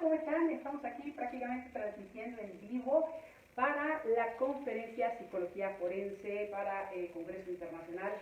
¿Cómo están? Estamos aquí prácticamente transmitiendo en vivo para la conferencia Psicología Forense para el Congreso Internacional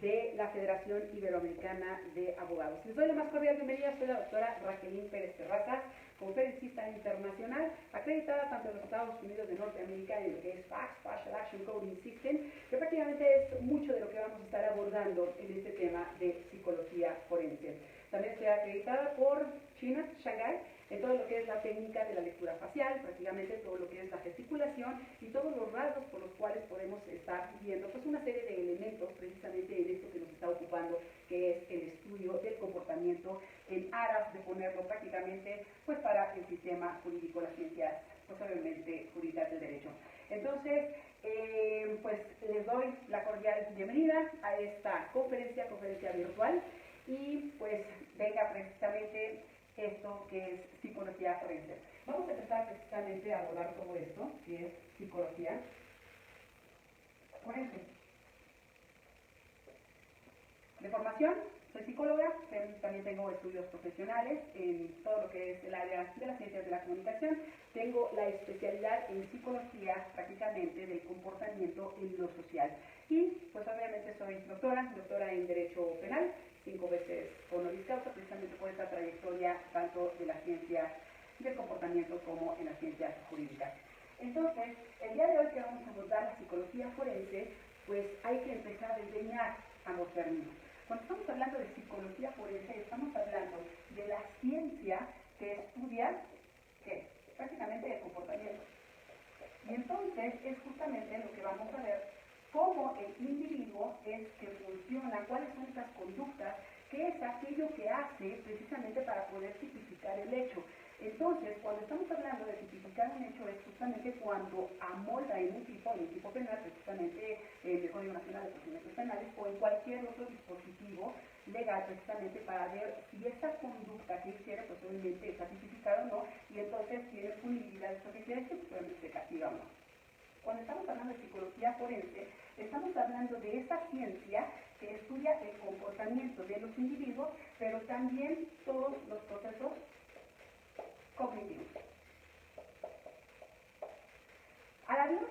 de la Federación Iberoamericana de Abogados. Les doy la más cordial bienvenida. Soy la doctora Raquelín Pérez Terrazas, conferencista internacional, acreditada tanto en los Estados Unidos de Norteamérica en lo que es FACS, Facial Action Coding System, que prácticamente es mucho de lo que vamos a estar abordando en este tema de psicología forense. También estoy acreditada por China, Shanghai, en todo lo que es la técnica de la lectura facial, prácticamente todo lo que es la gesticulación y todos los rasgos por los cuales podemos estar viendo pues una serie de elementos precisamente en esto que nos está ocupando, que es el estudio del comportamiento en aras de ponerlo prácticamente pues para el sistema jurídico, las ciencias, pues obviamente jurídicas del derecho. Entonces, pues les doy la cordial bienvenida a esta conferencia virtual y pues venga precisamente esto que es psicología forense. Vamos a empezar precisamente a abordar todo esto, que es psicología forense. De formación, soy psicóloga, también tengo estudios profesionales en todo lo que es el área de las ciencias de la comunicación. Tengo la especialidad en psicología prácticamente del comportamiento en lo social. Y pues obviamente soy doctora en Derecho Penal, 5 veces honoris causa, precisamente por esta trayectoria tanto de las ciencias del comportamiento como en las ciencias jurídicas. Entonces, el día de hoy que vamos a abordar la psicología forense, pues hay que empezar a desdeñar ambos términos. Cuando estamos hablando de psicología forense, estamos hablando de la ciencia que estudia, ¿qué? Prácticamente el comportamiento. Y entonces es justamente lo que vamos a ver, cómo el individuo es que funciona, cuáles son esas conductas, qué es aquello que hace precisamente para poder tipificar el hecho. Entonces, cuando estamos hablando de tipificar un hecho, es justamente cuando amolda en un tipo penal, precisamente en el Código Nacional de Procedimientos Penales o en cualquier otro dispositivo legal, precisamente para ver si esa conducta que hiciera, pues obviamente está tipificada o no, y entonces tiene punibilidad, esto que quiere decir, pues obviamente se castiga o no. Cuando estamos hablando de psicología forense, estamos hablando de esa ciencia que estudia el comportamiento de los individuos, pero también todos los procesos cognitivos. A la luz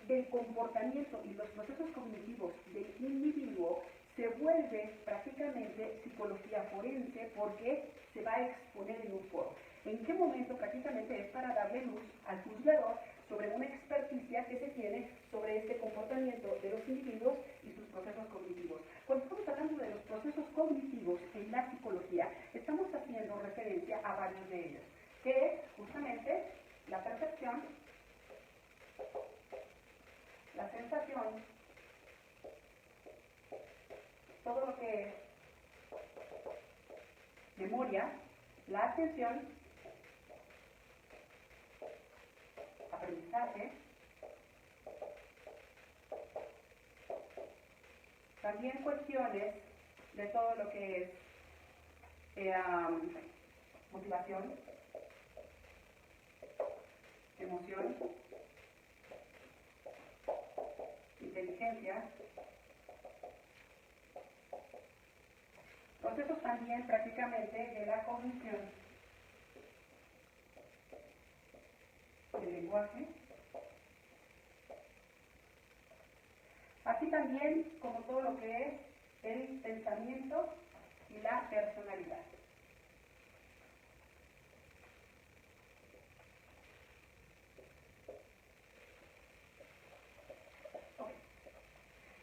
del comportamiento y los procesos cognitivos del individuo, se vuelve prácticamente psicología forense porque se va a exponer en un foro. ¿En qué momento? Prácticamente es para darle luz al juzgador sobre una experticia que se tiene sobre este comportamiento de los individuos y sus procesos cognitivos. Cuando estamos hablando de los procesos cognitivos en la psicología, estamos haciendo referencia a varios de ellos, que es justamente la percepción, la sensación, todo lo que es memoria, la atención, aprendizaje, también cuestiones de todo lo que es motivación, emoción, inteligencia, procesos también prácticamente de la cognición, del lenguaje, así también como todo lo que es el pensamiento y la personalidad.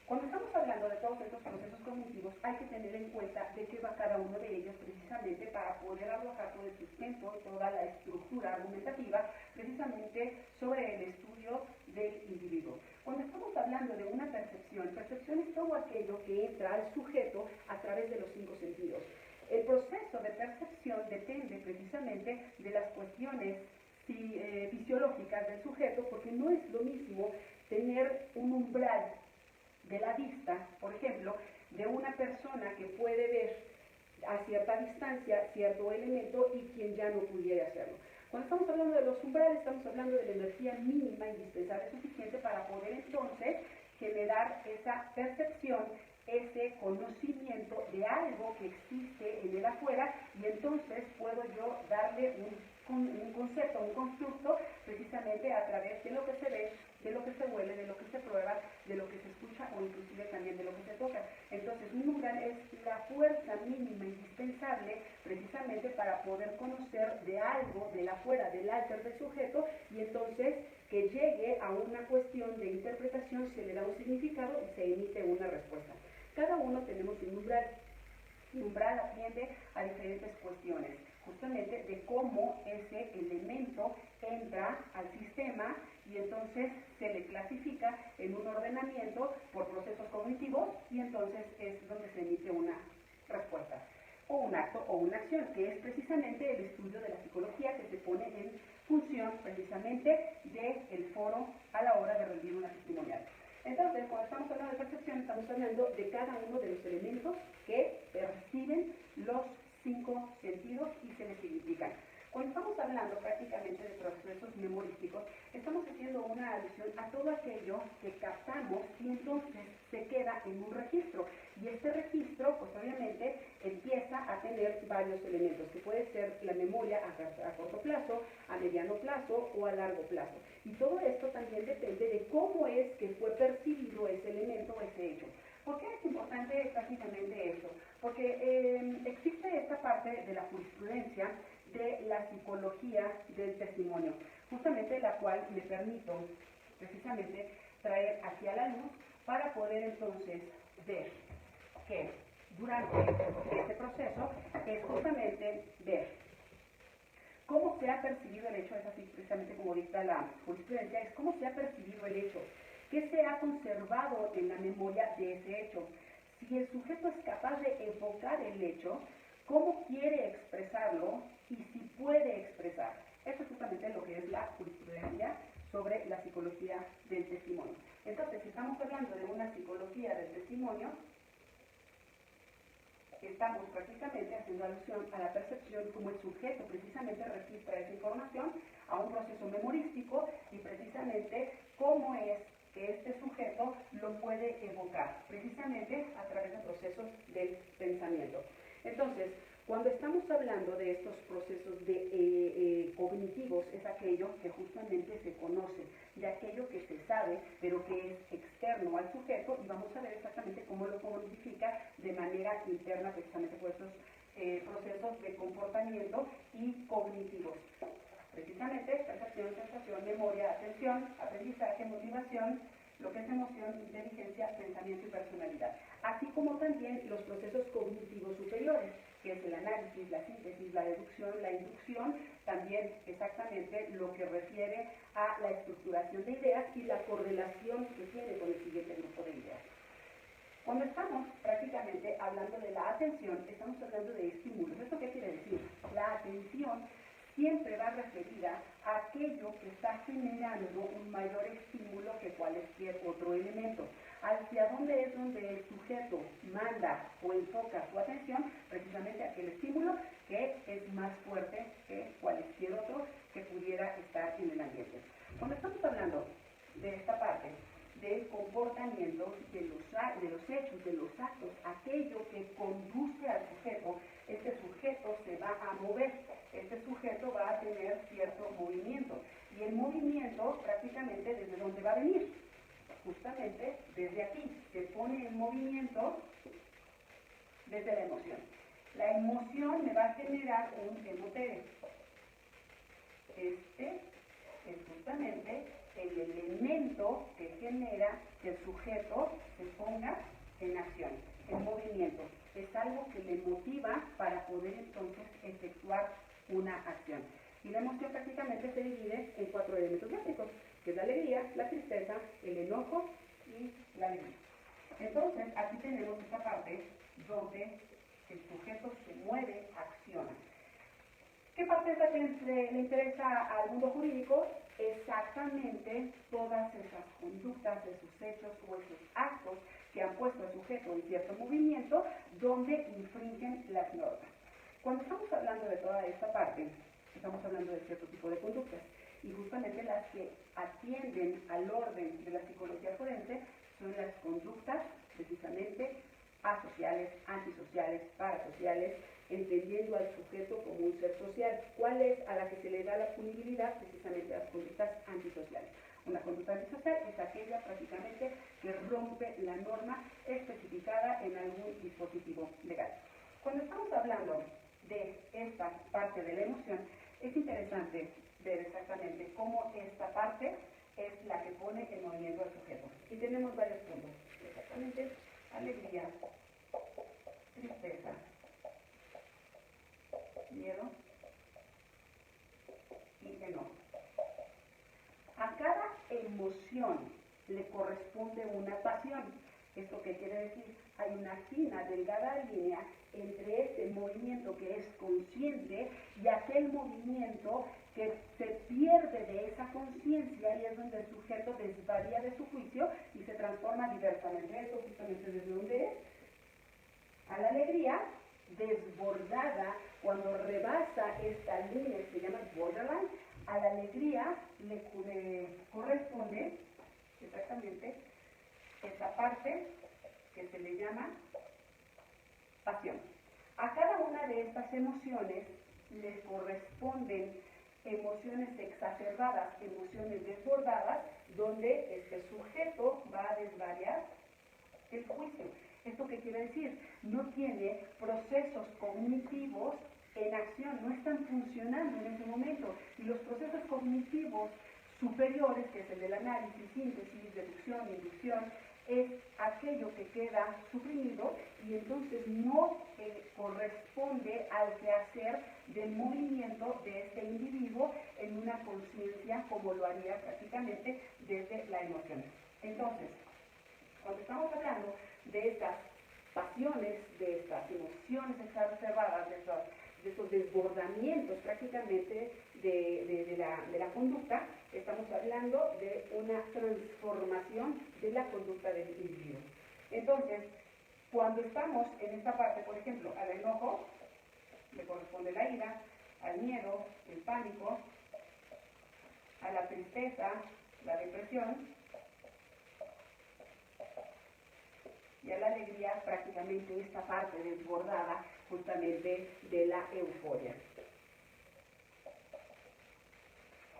Cuando estamos hablando de todos estos procesos cognitivos, hay que tener en cuenta de qué va cada uno de ellos precisamente para poder arrojar todo el sustento, toda la estructura argumentativa precisamente sobre el estudio del individuo. Cuando estamos hablando de una percepción es todo aquello que entra al sujeto a través de los 5 sentidos. El proceso de percepción depende precisamente de las cuestiones fisiológicas del sujeto, porque no es lo mismo tener un umbral de la vista, por ejemplo, de una persona que puede ver a cierta distancia cierto elemento y quien ya no pudiera hacerlo. Cuando estamos hablando de los umbrales, estamos hablando de la energía mínima indispensable suficiente para poder entonces generar esa percepción, ese conocimiento de algo que existe en el afuera, y entonces puedo yo darle un un concepto, un constructo, precisamente a través de lo que se ve, de lo que se huele, de lo que se prueba, de lo que se escucha o inclusive también de lo que se toca. Entonces, un umbral es la fuerza mínima indispensable precisamente para poder conocer de algo, de la fuera, del alter del sujeto, y entonces que llegue a una cuestión de interpretación, se le da un significado y se emite una respuesta. Cada uno tenemos un umbral. El umbral atiende a diferentes cuestiones, justamente de cómo ese elemento entra al sistema y entonces se le clasifica en un ordenamiento por procesos cognitivos y entonces es donde se emite una respuesta o un acto o una acción, que es precisamente el estudio de la psicología que se pone en función precisamente del foro a la hora de rendir una testimonial. Entonces, cuando estamos hablando de percepción, estamos hablando de cada uno de los elementos que perciben los 5 sentidos y se les significan. Cuando estamos hablando prácticamente de procesos memorísticos, estamos haciendo una alusión a todo aquello que captamos y entonces se queda en un registro. Y este registro, pues obviamente, empieza a tener varios elementos, que puede ser la memoria a corto plazo, a mediano plazo o a largo plazo. Y todo esto también depende de cómo es que fue percibido ese elemento o ese hecho. ¿Por qué es importante prácticamente esto? Porque existe esta parte de la jurisprudencia de la psicología del testimonio, justamente la cual me permito precisamente traer hacia la luz para poder entonces ver que durante este proceso es justamente ver cómo se ha percibido el hecho, es así precisamente como dicta la jurisprudencia, es cómo se ha percibido el hecho, qué se ha conservado en la memoria de ese hecho. Si el sujeto es capaz de evocar el hecho, cómo quiere expresarlo y si puede expresar. Eso es justamente lo que es la jurisprudencia sobre la psicología del testimonio. Entonces, si estamos hablando de una psicología del testimonio, estamos prácticamente haciendo alusión a la percepción como el sujeto precisamente registra esa información, a un proceso memorístico y precisamente cómo es que este sujeto lo puede evocar, precisamente a través de procesos del pensamiento. Entonces, cuando estamos hablando de estos procesos cognitivos, es aquello que justamente se conoce, de aquello que se sabe, pero que es externo al sujeto, y vamos a ver exactamente cómo lo codifica de manera interna, precisamente por estos procesos de comportamiento y cognitivos. Precisamente, percepción, sensación, memoria, atención, aprendizaje, motivación, lo que es emoción, inteligencia, pensamiento y personalidad. Así como también los procesos cognitivos superiores, que es el análisis, la síntesis, la deducción, la inducción, también exactamente lo que refiere a la estructuración de ideas y la correlación que tiene con el siguiente grupo de ideas. Cuando estamos prácticamente hablando de la atención, estamos hablando de estímulos. ¿Esto qué quiere decir? La atención siempre va referida a aquello que está generando un mayor estímulo que cualquier otro elemento. ¿Hacia dónde es donde el sujeto manda o enfoca su atención? Precisamente aquel estímulo que es más fuerte que cualquier otro que pudiera estar en el ambiente. Cuando estamos hablando de esta parte del comportamiento, de los hechos, de los actos, aquello que conduce al sujeto, este sujeto se va a mover, este sujeto va a tener cierto movimiento. Y el movimiento prácticamente desde dónde va a venir, justamente desde aquí, se pone en movimiento desde la emoción. La emoción me va a generar un emotere. Este es justamente el elemento que genera que el sujeto se ponga en acción, en movimiento. Es algo que le motiva para poder entonces efectuar una acción. Y la emoción prácticamente se divide en 4 elementos básicos, que es la alegría, la tristeza, el enojo y la alegría. Entonces, aquí tenemos esta parte donde el sujeto se mueve, acciona. ¿Qué parte es la que le interesa al mundo jurídico? Exactamente todas esas conductas, esos hechos o esos actos que han puesto al sujeto en cierto movimiento donde infringen las normas. Cuando estamos hablando de toda esta parte, estamos hablando de cierto tipo de conductas y justamente las que atienden al orden de la psicología forense son las conductas precisamente asociales, antisociales, parasociales, entendiendo al sujeto como un ser social. ¿Cuál es a la que se le da la punibilidad? Precisamente las conductas antisociales. Una conducta antisocial es aquella prácticamente que rompe la norma especificada en algún dispositivo legal. Cuando estamos hablando de esta parte de la emoción, es interesante ver exactamente cómo esta parte es la que pone en movimiento al sujeto. Y tenemos varios puntos. Exactamente, alegría, tristeza, miedo y enojo. A cada emoción le corresponde una pasión. ¿Esto qué quiere decir? Hay una fina, delgada línea entre este movimiento que es consciente y aquel movimiento que se pierde de esa conciencia y es donde el sujeto desvaría de su juicio y se transforma diversamente. Esto justamente desde donde es. A la alegría desbordada, cuando rebasa esta línea que se llama borderline, a la alegría le corresponde exactamente esta parte que se le llama pasión. A cada una de estas emociones les corresponden emociones exacerbadas, emociones desbordadas, donde este sujeto va a desvariar el juicio. ¿Esto qué quiere decir? No tiene procesos cognitivos en acción, no están funcionando en ese momento. Y los procesos cognitivos superiores, que es el del análisis, síntesis, deducción, inducción, es aquello que queda suprimido y entonces no corresponde al quehacer del movimiento de este individuo en una conciencia como lo haría prácticamente desde la emoción. Entonces, cuando estamos hablando de estas pasiones, de estas emociones exacerbadas, de estos desbordamientos prácticamente de la conducta, estamos hablando de una transformación de la conducta del individuo. Entonces, cuando estamos en esta parte, por ejemplo, al enojo, le corresponde la ira, al miedo, el pánico, a la tristeza, la depresión, y a la alegría prácticamente esta parte desbordada justamente de la euforia.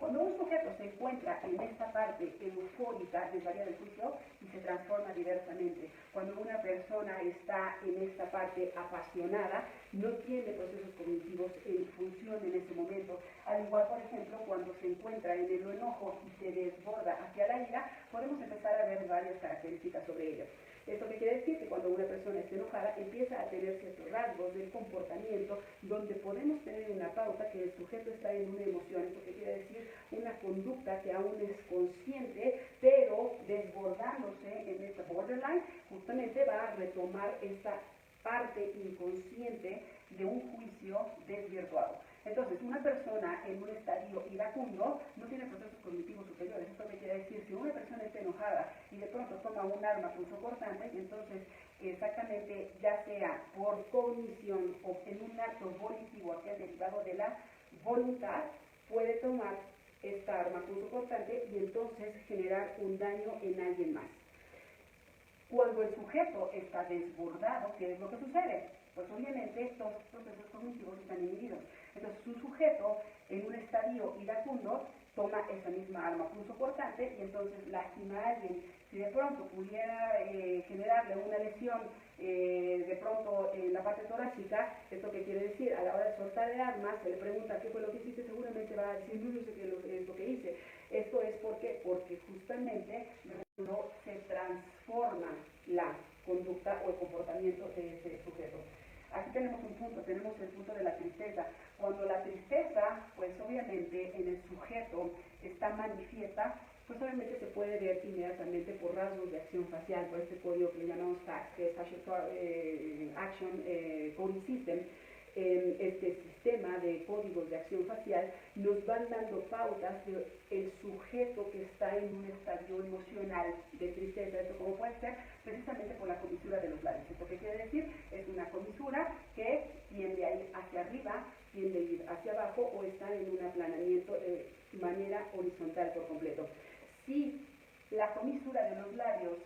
Cuando un sujeto se encuentra en esta parte eufórica, desvaría del juicio y se transforma diversamente. Cuando una persona está en esta parte apasionada, no tiene procesos cognitivos en función en ese momento. Al igual, por ejemplo, cuando se encuentra en el enojo y se desborda hacia la ira, podemos empezar a ver varias características sobre ello. ¿Esto qué quiere decir? Que cuando una persona está enojada empieza a tener ciertos rasgos del comportamiento donde podemos tener una pauta que el sujeto está en una emoción. ¿Esto qué quiere decir? Una conducta que aún es consciente, pero desbordándose en esta borderline, justamente va a retomar esta parte inconsciente de un juicio desvirtuado. Entonces, una persona en un estadio iracundo no tiene procesos cognitivos superiores. Esto me quiere decir, si una persona está enojada y de pronto toma un arma punzocortante, entonces exactamente ya sea por cognición o en un acto volitivo aquel derivado de la voluntad, puede tomar esta arma punzocortante y entonces generar un daño en alguien más. Cuando el sujeto está desbordado, ¿qué es lo que sucede? Pues obviamente estos procesos cognitivos están inhibidos. Entonces un sujeto en un estadio iracundo toma esa misma arma punzocortante y entonces lastima a alguien. Si de pronto pudiera generarle una lesión de pronto en la parte torácica, ¿esto qué quiere decir? A la hora de soltar el arma, se le pregunta qué fue lo que hiciste, seguramente va a decir, no sé qué es lo que hice. Esto es porque justamente no se transforma la conducta o el comportamiento de ese sujeto. Aquí tenemos un punto, tenemos el punto de la tristeza. Cuando la tristeza, pues obviamente en el sujeto está manifiesta, pues obviamente se puede ver inmediatamente por rasgos de acción facial, por este código que le llamamos FACT, que es Action Coding System. Este sistema de códigos de acción facial nos van dando pautas del sujeto que está en un estadio emocional de tristeza. Esto como puede ser precisamente por la comisura de los labios. ¿Esto qué quiere decir? Es una comisura que tiende a ir hacia arriba, tiende a ir hacia abajo o está en un aplanamiento de manera horizontal por completo. Si la comisura de los labios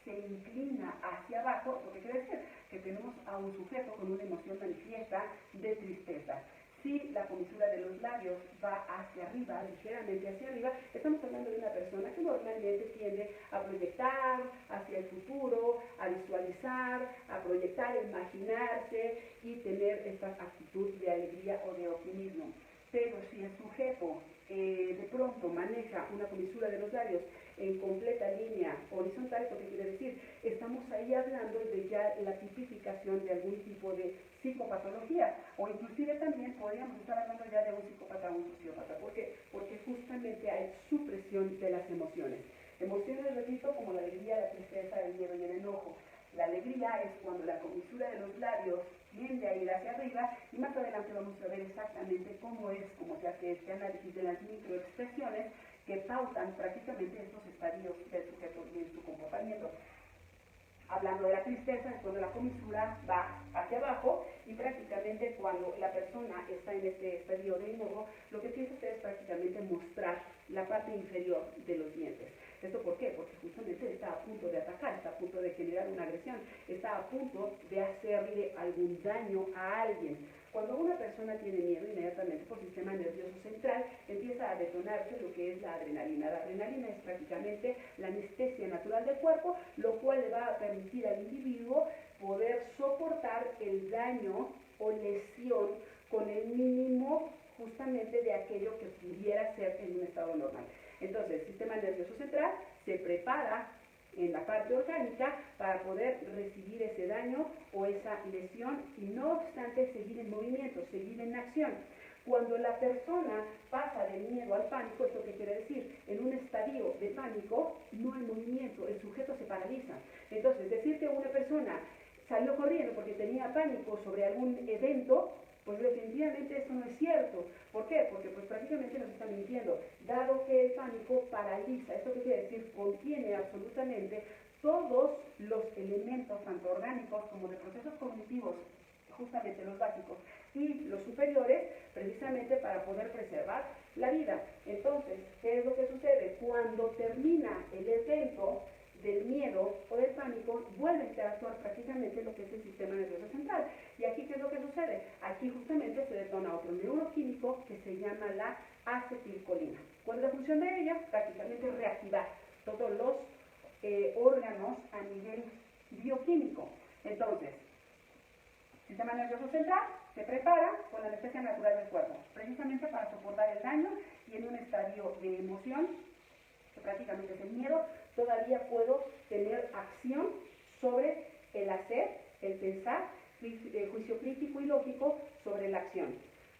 se inclina hacia abajo, lo que quiere decir, que tenemos a un sujeto con una emoción manifiesta de tristeza. Si la comisura de los labios va hacia arriba, ligeramente hacia arriba, estamos hablando de una persona que normalmente tiende a proyectar hacia el futuro, a visualizar, a proyectar, imaginarse y tener esta actitud de alegría o de optimismo. Pero si el sujeto de pronto maneja una comisura de los labios en completa línea horizontal, ¿esto qué quiere decir? Estamos ahí hablando de ya la tipificación de algún tipo de psicopatología, o inclusive también podríamos estar hablando ya de un psicópata o un sociópata. ¿Por qué? Porque justamente hay supresión de las emociones. Emociones, repito, como la alegría, la tristeza, el miedo y el enojo. La alegría es cuando la comisura de los labios tiende a ir hacia arriba, y más adelante vamos a ver exactamente cómo es, como se hace este análisis de las microexpresiones que pautan prácticamente estos estadios del sujeto y en su comportamiento. Hablando de la tristeza, es cuando la comisura va hacia abajo y prácticamente cuando la persona está en este estadio de enojo, lo que empieza a hacer es prácticamente mostrar la parte inferior de los dientes. ¿Esto por qué? Porque justamente está a punto de atacar, está a punto de generar una agresión, está a punto de hacerle algún daño a alguien. Cuando una persona tiene miedo, inmediatamente por sistema nervioso central empieza a detonarse lo que es la adrenalina. La adrenalina es prácticamente la anestesia natural del cuerpo, lo cual le va a permitir al individuo poder soportar el daño o lesión con el mínimo justamente de aquello que pudiera ser en un estado normal. Entonces, el sistema nervioso central se prepara en la parte orgánica para poder recibir ese daño o esa lesión y no obstante seguir en movimiento, seguir en acción. Cuando la persona pasa del miedo al pánico, ¿esto qué quiere decir? En un estadio de pánico no hay movimiento, el sujeto se paraliza. Entonces, decir que una persona salió corriendo porque tenía pánico sobre algún evento, pues definitivamente eso no es cierto. ¿Por qué? Porque pues prácticamente nos están mintiendo, dado que el pánico paraliza. ¿Esto qué quiere decir? Contiene absolutamente todos los elementos, tanto orgánicos como de procesos cognitivos, justamente los básicos, y los superiores, precisamente para poder preservar la vida. Entonces, ¿qué es lo que sucede? Cuando termina el evento del miedo o del pánico, vuelve a interactuar prácticamente lo que es el sistema nervioso central. ¿Y aquí qué es lo que sucede? Aquí justamente se detona otro neuroquímico que se llama la acetilcolina. ¿Cuál es la función de ella? Prácticamente reactivar todos los órganos a nivel bioquímico. Entonces, sistema nervioso central se prepara con la anestesia natural del cuerpo, precisamente para soportar el daño, y en un estadio de emoción, que prácticamente es el miedo, todavía puedo tener acción sobre el hacer, el pensar, juicio crítico y lógico sobre la acción.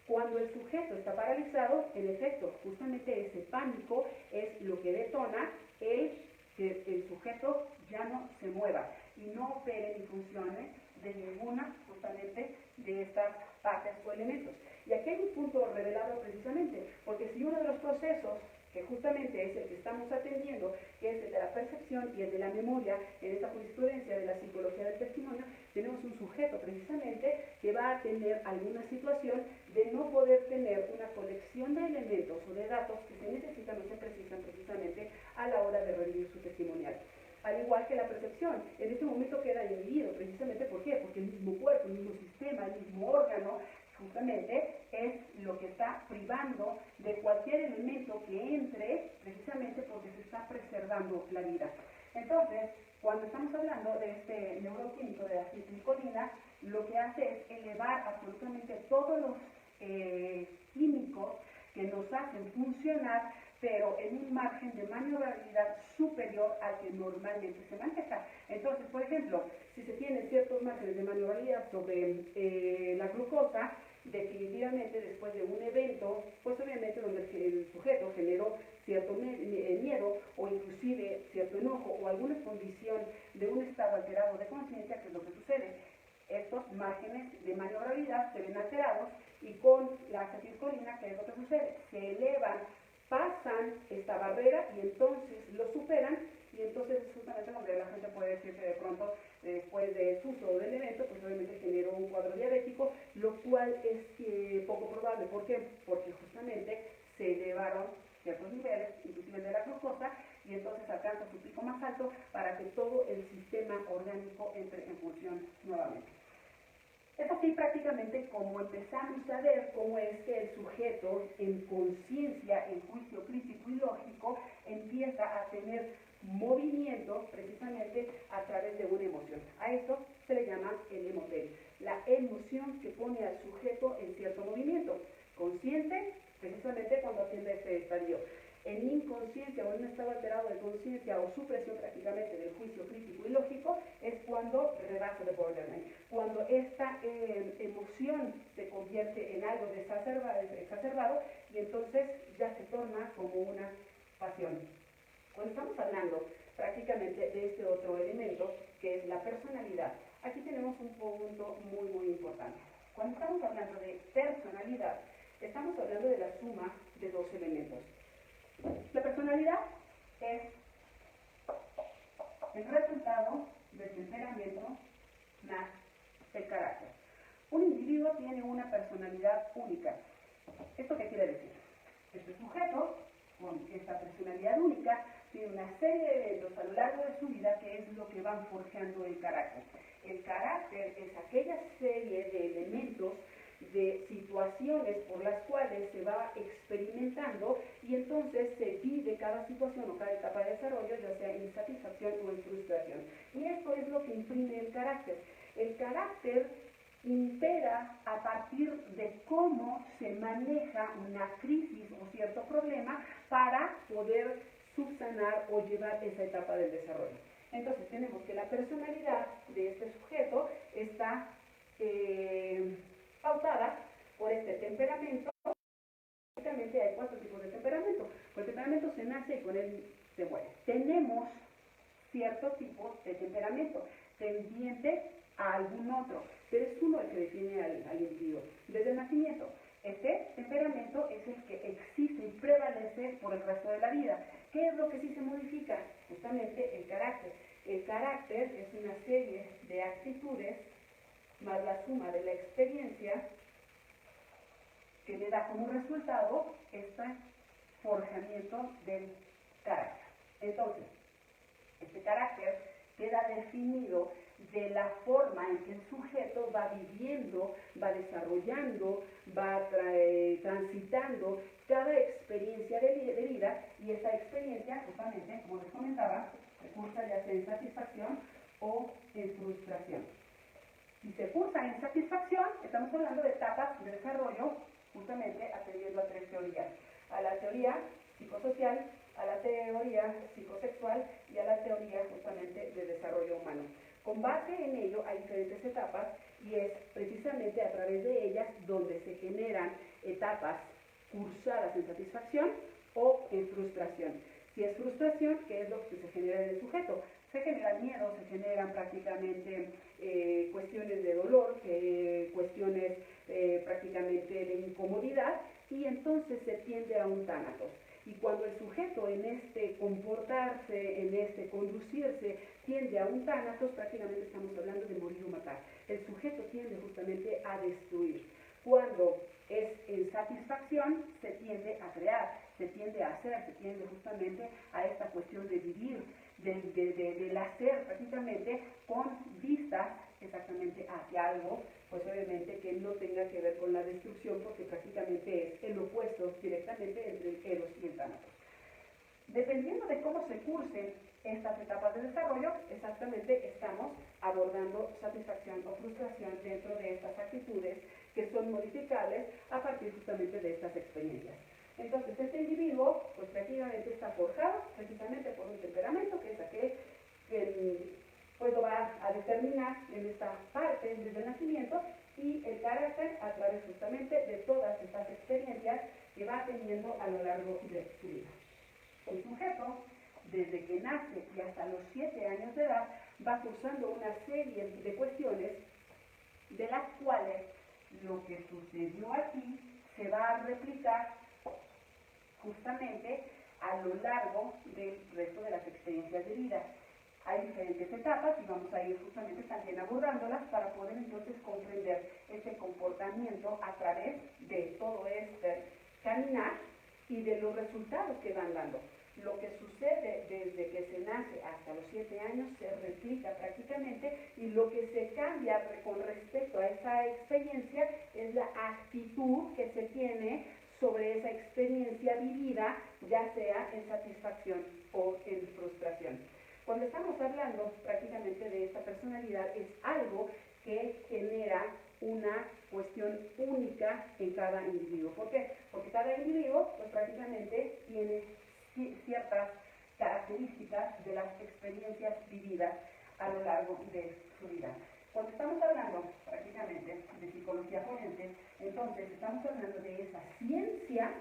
Cuando el sujeto está paralizado, en efecto, justamente ese pánico es lo que detona que el sujeto ya no se mueva y no opere ni funcione de ninguna justamente de estas partes o elementos. Y aquí hay un punto revelado precisamente, porque si uno de los procesos que justamente es el que estamos atendiendo, que es el de la percepción y el de la memoria, en esta jurisprudencia de la psicología del testimonio, tenemos un sujeto precisamente que va a tener alguna situación de no poder tener una colección de elementos o de datos que se necesitan o se precisan precisamente a la hora de rendir su testimonial. Al igual que la percepción, en este momento queda inhibido, precisamente ¿por qué? Porque el mismo cuerpo, el mismo sistema, el mismo órgano, justamente es lo que está privando de cualquier elemento que entre, precisamente porque se está preservando la vida. Entonces, cuando estamos hablando de este neuroquímico de la acetilcolina, lo que hace es elevar absolutamente todos los químicos que nos hacen funcionar, pero en un margen de maniobrabilidad superior al que normalmente se maneja. Entonces, por ejemplo, si se tienen ciertos márgenes de maniobrabilidad sobre la glucosa, definitivamente después de un evento, pues obviamente donde el sujeto generó cierto miedo o inclusive cierto enojo o alguna condición de un estado alterado de conciencia, que es lo que sucede. Estos márgenes de maniobrabilidad se ven alterados y con la acetilcolina, ¿qué es lo que sucede? Se elevan, pasan esta barrera y entonces lo superan, y entonces es justamente donde la gente puede decir que de pronto después del uso del evento, pues obviamente generó un cuadro diabético, lo cual es poco probable. ¿Por qué? Porque justamente se elevaron ciertos niveles, inclusive de la glucosa, y entonces alcanza su pico más alto para que todo el sistema orgánico entre en función nuevamente. Es así prácticamente como empezamos a ver cómo es que el sujeto en conciencia, en juicio crítico y lógico, empieza a tener movimiento precisamente a través de una emoción. A eso se le llama el emotel, la emoción que pone al sujeto en cierto movimiento. Consciente, precisamente cuando atiende este estadio. En inconsciencia o en un estado alterado de conciencia o supresión prácticamente del juicio crítico y lógico es cuando rebasa de borderline, cuando esta emoción se convierte en algo exacerbado y entonces ya se torna como una pasión. Cuando estamos hablando prácticamente de este otro elemento que es la personalidad, aquí tenemos un punto muy importante. Cuando estamos hablando de personalidad, estamos hablando de la suma de dos elementos. La personalidad es el resultado del temperamento más el carácter. Un individuo tiene una personalidad única. ¿Esto qué quiere decir? Este sujeto, con esta personalidad única, tiene una serie de eventos a lo largo de su vida que es lo que van forjando el carácter. El carácter es aquella serie de elementos, de situaciones por las cuales se va experimentando y entonces se vive cada situación o cada etapa de desarrollo, ya sea en satisfacción o en frustración. Y esto es lo que imprime el carácter. El carácter impera a partir de cómo se maneja una crisis o cierto problema para poder subsanar o llevar esa etapa del desarrollo. Entonces tenemos que la personalidad de este sujeto está pautada por este temperamento. Básicamente hay 4 tipos de temperamento. Con el temperamento se nace y con él se muere. Tenemos cierto tipo de temperamento tendiente a algún otro, pero es uno el que define al individuo. Desde el nacimiento, este temperamento es el que existe y prevalece por el resto de la vida. ¿Qué es lo que sí se modifica? Justamente el carácter. El carácter es una serie de actitudes más la suma de la experiencia que le da como resultado este forjamiento del carácter. Entonces, este carácter queda definido de la forma en que el sujeto va viviendo, va desarrollando, va transitando cada experiencia de vida, y esta experiencia, justamente, como les comentaba, recursa ya sea en satisfacción o en frustración. Si se cursa en satisfacción, estamos hablando de etapas de desarrollo, justamente atendiendo a 3 teorías. A la teoría psicosocial, a la teoría psicosexual y a la teoría justamente de desarrollo humano. Con base en ello hay diferentes etapas y es precisamente a través de ellas donde se generan etapas cursadas en satisfacción o en frustración. Si es frustración, ¿qué es lo que se genera en el sujeto? Se generan miedos, se generan prácticamente cuestiones de dolor, cuestiones prácticamente de incomodidad, y entonces se tiende a un tánatos. Y cuando el sujeto en este comportarse, en este conducirse, tiende a un tánatos, prácticamente estamos hablando de morir o matar. El sujeto tiende justamente a destruir. Cuando es en satisfacción, se tiende a crear, se tiende a hacer, se tiende justamente a esta cuestión de vivir, del hacer prácticamente con vistas exactamente hacia algo, pues obviamente que no tenga que ver con la destrucción, porque prácticamente es el opuesto directamente entre el eros y el tánatos. Dependiendo de cómo se cursen estas etapas de desarrollo, exactamente estamos abordando satisfacción o frustración dentro de estas actitudes que son modificables a partir justamente de estas experiencias. Entonces, este individuo, pues prácticamente está forjado precisamente por un temperamento, que es aquel que pues lo va a determinar en esta parte desde el nacimiento, y el carácter a través justamente de todas estas experiencias que va teniendo a lo largo de su vida. El sujeto, desde que nace y hasta los 7 años de edad, va cursando una serie de cuestiones de las cuales lo que sucedió aquí se va a replicar justamente a lo largo del resto de las experiencias de vida. Hay diferentes etapas y vamos a ir justamente también abordándolas para poder entonces comprender este comportamiento a través de todo este caminar y de los resultados que van dando. Lo que sucede desde que se nace hasta los 7 años se replica prácticamente, y lo que se cambia con respecto a esa experiencia es la actitud que se tiene sobre esa experiencia vivida, ya sea en satisfacción o en frustración. Cuando estamos hablando prácticamente de esta personalidad, es algo que genera una cuestión única en cada individuo. ¿Por qué? Porque cada individuo pues, prácticamente tiene ciertas características de las experiencias vividas a lo largo de su vida. Cuando estamos hablando prácticamente de psicología forense, entonces estamos hablando de esa ciencia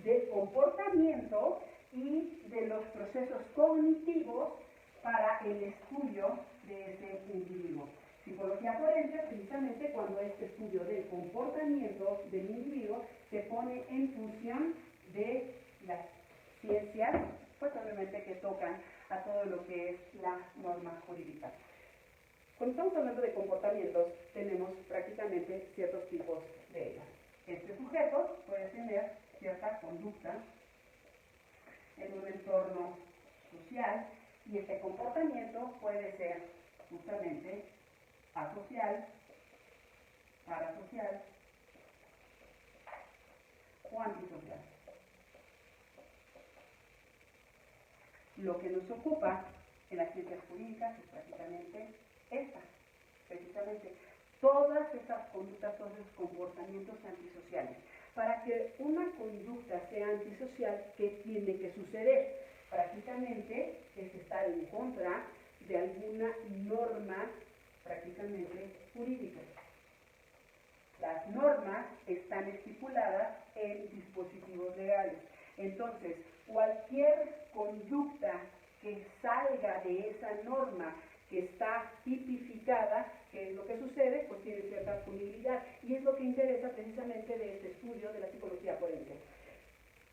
del comportamiento y de los procesos cognitivos para el estudio de ese individuo. Psicología forense, precisamente cuando este estudio del comportamiento del individuo se pone en función de las ciencias, pues obviamente que tocan a todo lo que es la norma jurídica. Cuando estamos hablando de comportamientos, tenemos prácticamente ciertos tipos de ellos. Este sujeto puede tener cierta conducta en un entorno social, y este comportamiento puede ser justamente asocial, parasocial o antisocial. Lo que nos ocupa en las ciencias jurídicas es prácticamente precisamente todas esas conductas, todos esos comportamientos antisociales. Para que una conducta sea antisocial, ¿qué tiene que suceder? Prácticamente es estar en contra de alguna norma prácticamente jurídica. Las normas están estipuladas en dispositivos legales. Entonces, cualquier conducta que salga de esa norma que está tipificada, ¿qué es lo que sucede? Pues tiene cierta punibilidad, y es lo que interesa precisamente de este estudio de la psicología forense.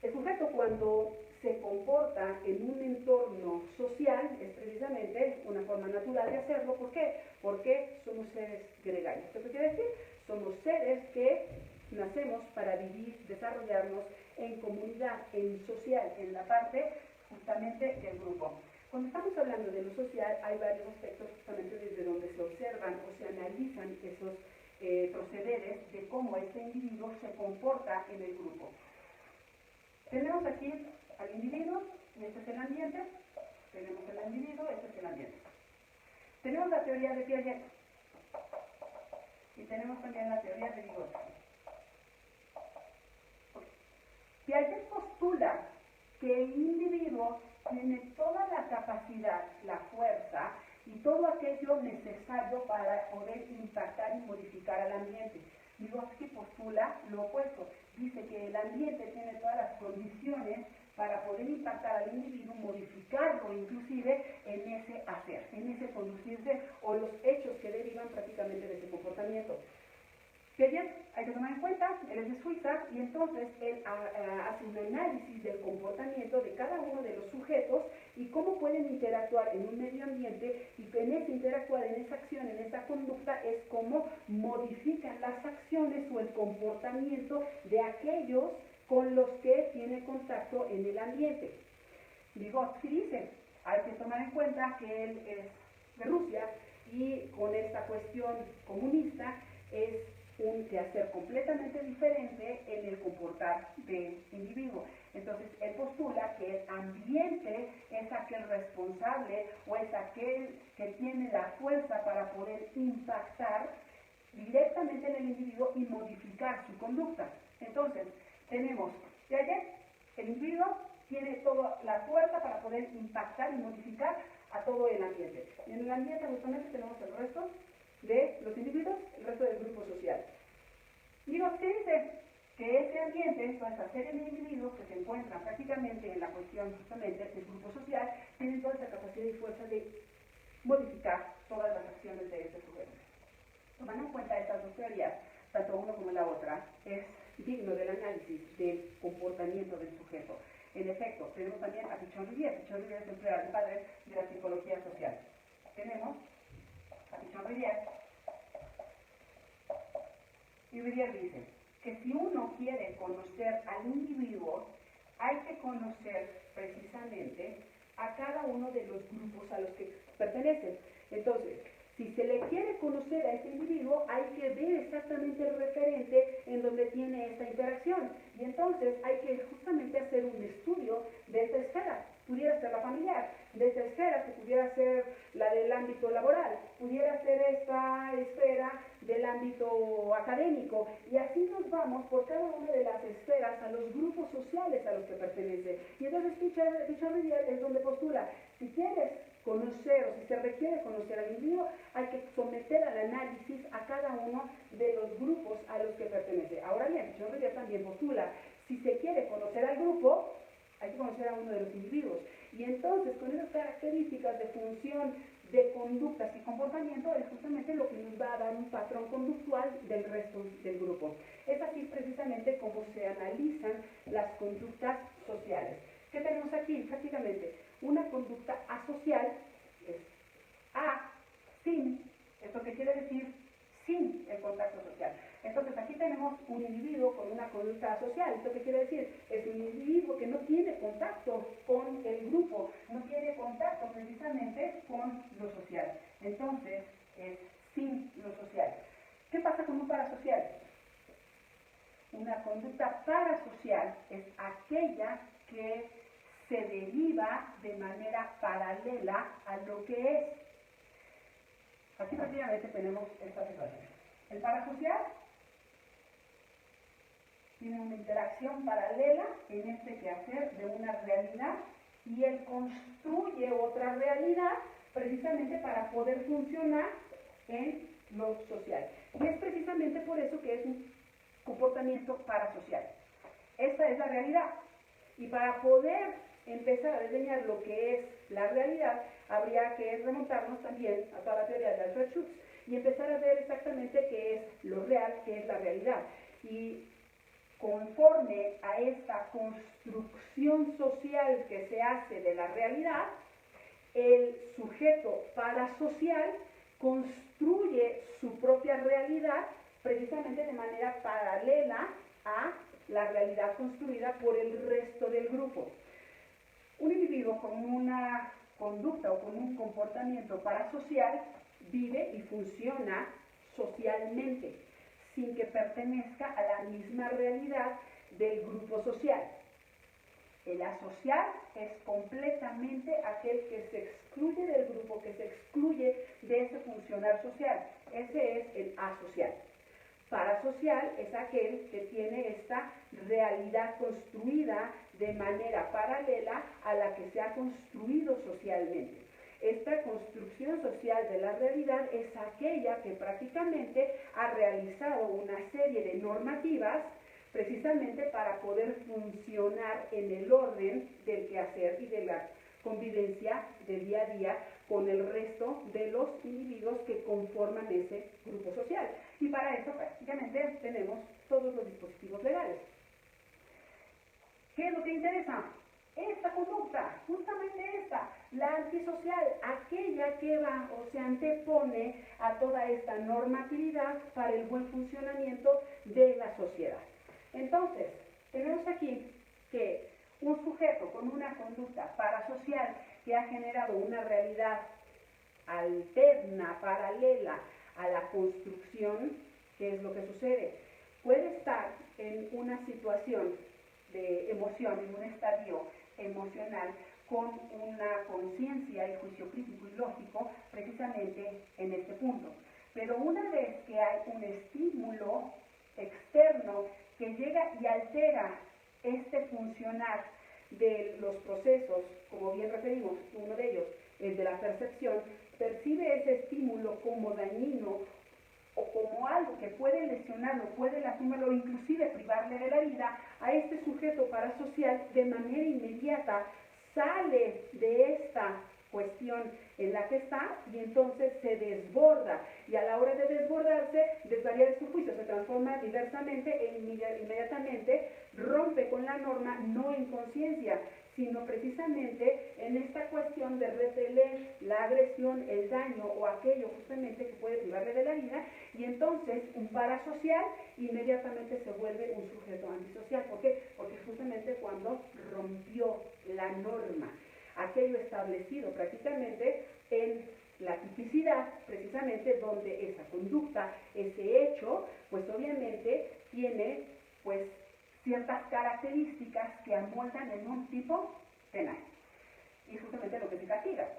El sujeto, cuando se comporta en un entorno social, es precisamente una forma natural de hacerlo. ¿Por qué? Porque somos seres gregarios. ¿Esto qué quiere decir? Somos seres que nacemos para vivir, desarrollarnos en comunidad, en social, en la parte justamente del grupo. Cuando estamos hablando de lo social, hay varios aspectos justamente desde donde se observan o se analizan esos procederes de cómo este individuo se comporta en el grupo. Tenemos aquí al individuo, y este es el ambiente. Tenemos el individuo, este es el ambiente. Tenemos la teoría de Piaget, y tenemos también la teoría de Vygotsky. Piaget postula que el individuo tiene toda la capacidad, la fuerza y todo aquello necesario para poder impactar y modificar al ambiente. Vygotsky postula lo opuesto. Dice que el ambiente tiene todas las condiciones para poder impactar al individuo, modificarlo inclusive en ese hacer, en ese conducirse o los hechos que derivan prácticamente de ese comportamiento. Piaget, hay que tomar en cuenta, él es de Suiza, y entonces él hace un análisis del comportamiento de cada uno de los sujetos y cómo pueden interactuar en un medio ambiente, y en ese interactuar, en esa acción, en esa conducta, es cómo modifican las acciones o el comportamiento de aquellos con los que tiene contacto en el ambiente. Vygotsky dice, hay que tomar en cuenta que él es de Rusia, y con esta cuestión comunista es un quehacer completamente diferente en el comportar del individuo. Entonces, él postula que el ambiente es aquel responsable o es aquel que tiene la fuerza para poder impactar directamente en el individuo y modificar su conducta. Entonces, tenemos que ayer el individuo tiene toda la fuerza para poder impactar y modificar a todo el ambiente. Y en el ambiente justamente tenemos el resto de los individuos, el resto del grupo social. Vygotsky dice que ese ambiente, toda esa serie de individuos que se encuentran prácticamente en la cuestión justamente del grupo social, tienen toda esa capacidad y fuerza de modificar todas las acciones de ese sujeto. Tomando en cuenta estas dos teorías, tanto una como la otra, es digno del análisis del comportamiento del sujeto. En efecto, tenemos también a Pichon-Rivière. Pichon-Rivière es el padre de la psicología social. Tenemos a Pichon-Rivière, y Rivière dice que si uno quiere conocer al individuo, hay que conocer precisamente a cada uno de los grupos a los que pertenecen. Entonces, si se le quiere conocer a este individuo, hay que ver exactamente el referente en donde tiene esta interacción. Y entonces hay que justamente hacer un estudio de esta esfera. Pudiera ser la familiar, de esta esfera que pudiera ser la del ámbito laboral, pudiera ser esta esfera del ámbito académico, y así nos vamos por cada una de las esferas a los grupos sociales a los que pertenece. Y entonces Richard Riviere es donde postula, si quieres conocer o si se requiere conocer al individuo, hay que someter al análisis a cada uno de los grupos a los que pertenece. Ahora bien, Richard Riviere también postula, si se quiere conocer al grupo, hay que conocer a uno de los individuos. Y entonces, con esas características de función, de conductas y comportamiento, es justamente lo que nos va a dar un patrón conductual del resto del grupo. Es así precisamente como se analizan las conductas sociales. ¿Qué tenemos aquí? Prácticamente una conducta asocial es a, sin, ¿esto qué quiere decir? Sin el contacto social. Entonces aquí tenemos un individuo con una conducta social. ¿Esto qué quiere decir? Es un individuo que no tiene contacto con el grupo, no tiene contacto precisamente con lo social. Entonces es sin lo social. ¿Qué pasa con un parasocial? Una conducta parasocial es aquella que se deriva de manera paralela a lo que es. Aquí prácticamente tenemos esta situación. El parasocial tiene una interacción paralela en este quehacer de una realidad y él construye otra realidad precisamente para poder funcionar en lo social. Y es precisamente por eso que es un comportamiento parasocial. Esta es la realidad. Y para poder empezar a diseñar lo que es la realidad, habría que remontarnos también a toda la teoría de Alfred Schutz y empezar a ver exactamente qué es lo real, qué es la realidad. Y conforme a esta construcción social que se hace de la realidad, el sujeto parasocial construye su propia realidad precisamente de manera paralela a la realidad construida por el resto del grupo. Un individuo con una conducta o con un comportamiento parasocial vive y funciona socialmente, sin que pertenezca a la misma realidad del grupo social. El asocial es completamente aquel que se excluye del grupo, que se excluye de ese funcionar social. Ese es el asocial. Parasocial es aquel que tiene esta realidad construida de manera paralela a la que se ha construido socialmente. Esta construcción social de la realidad es aquella que prácticamente ha realizado una serie de normativas precisamente para poder funcionar en el orden del quehacer y de la convivencia del día a día con el resto de los individuos que conforman ese grupo social. Y para eso prácticamente tenemos todos los dispositivos legales. ¿Qué es lo que interesa? Esta conducta, justamente esta, la antisocial, aquella que va o se antepone a toda esta normatividad para el buen funcionamiento de la sociedad. Entonces, tenemos aquí que un sujeto con una conducta parasocial que ha generado una realidad alterna, paralela a la construcción, ¿qué es lo que sucede? Puede estar en una situación de emoción, en un estadio emocional, con una conciencia y juicio crítico y lógico, precisamente en este punto. Pero una vez que hay un estímulo externo que llega y altera este funcionar de los procesos, como bien referimos, uno de ellos, el de la percepción, percibe ese estímulo como dañino o como algo que puede lesionarlo, puede lastimarlo, o inclusive privarle de la vida, a este sujeto parasocial de manera inmediata sale de esta cuestión en la que está y entonces se desborda, y a la hora de desbordarse desvaría de su juicio, se transforma diversamente e inmediatamente rompe con la norma, no en conciencia, sino precisamente en esta cuestión de repeler la agresión, el daño o aquello justamente que puede privarle de la vida, y entonces un parasocial inmediatamente se vuelve un sujeto antisocial. ¿Por qué? Porque justamente cuando rompió la norma, aquello estaba establecido prácticamente en la tipicidad, precisamente donde esa conducta, ese hecho, pues obviamente tiene pues ciertas características que amoldan en un tipo penal. Y justamente lo que se castiga.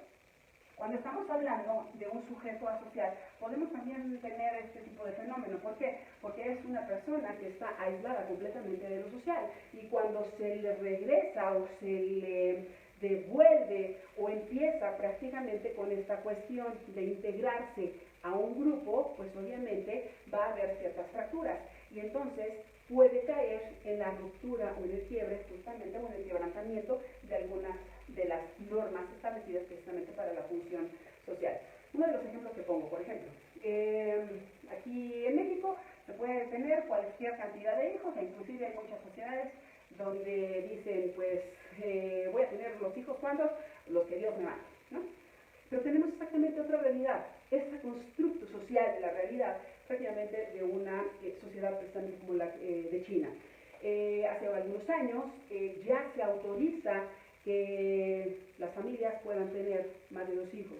Cuando estamos hablando de un sujeto asocial, podemos también tener este tipo de fenómeno. ¿Por qué? Porque es una persona que está aislada completamente de lo social, y cuando se le regresa o se le devuelve o empieza prácticamente con esta cuestión de integrarse a un grupo, pues obviamente va a haber ciertas fracturas, y entonces puede caer en la ruptura o en el quiebre, justamente, o en el quebrantamiento de algunas de las normas establecidas precisamente para la función social. Uno de los ejemplos que pongo, por ejemplo, aquí en México se puede tener cualquier cantidad de hijos, e inclusive hay muchas sociedades donde dicen, pues, voy a tener los hijos, ¿cuántos? Los que Dios me mande, ¿no? Pero tenemos exactamente otra realidad, este constructo social de la realidad, prácticamente de una sociedad precisamente como la de China. Hace algunos años ya se autoriza que las familias puedan tener más de 2 hijos.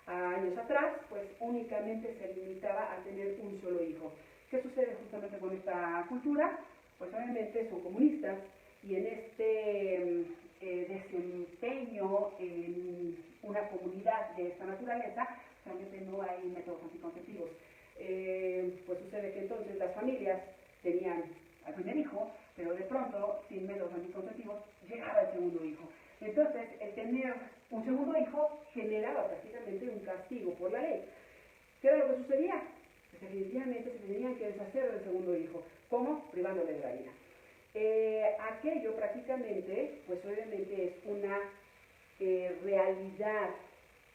Años atrás, pues únicamente se limitaba a tener un solo hijo. ¿Qué sucede justamente con esta cultura? Pues obviamente son comunistas, y en este desempeño en una comunidad de esta naturaleza, realmente no hay métodos anticonceptivos. Pues sucede que entonces las familias tenían al primer hijo, pero de pronto, sin métodos anticonceptivos, llegaba el segundo hijo. Entonces, el tener un segundo hijo generaba prácticamente un castigo por la ley. ¿Qué era lo que sucedía? Pues definitivamente se tenían que deshacer del segundo hijo. ¿Cómo? Privándole de la vida. Aquello prácticamente, pues obviamente es una realidad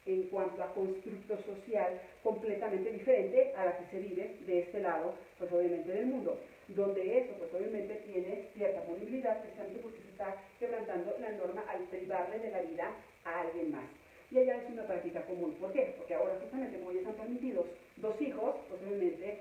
en cuanto a constructo social completamente diferente a la que se vive de este lado, pues obviamente del mundo, donde eso pues obviamente tiene cierta punibilidad, precisamente porque se está quebrantando la norma al privarle de la vida a alguien más. Y allá es una práctica común. ¿Por qué? Porque ahora justamente como ya están permitidos 2 hijos, pues obviamente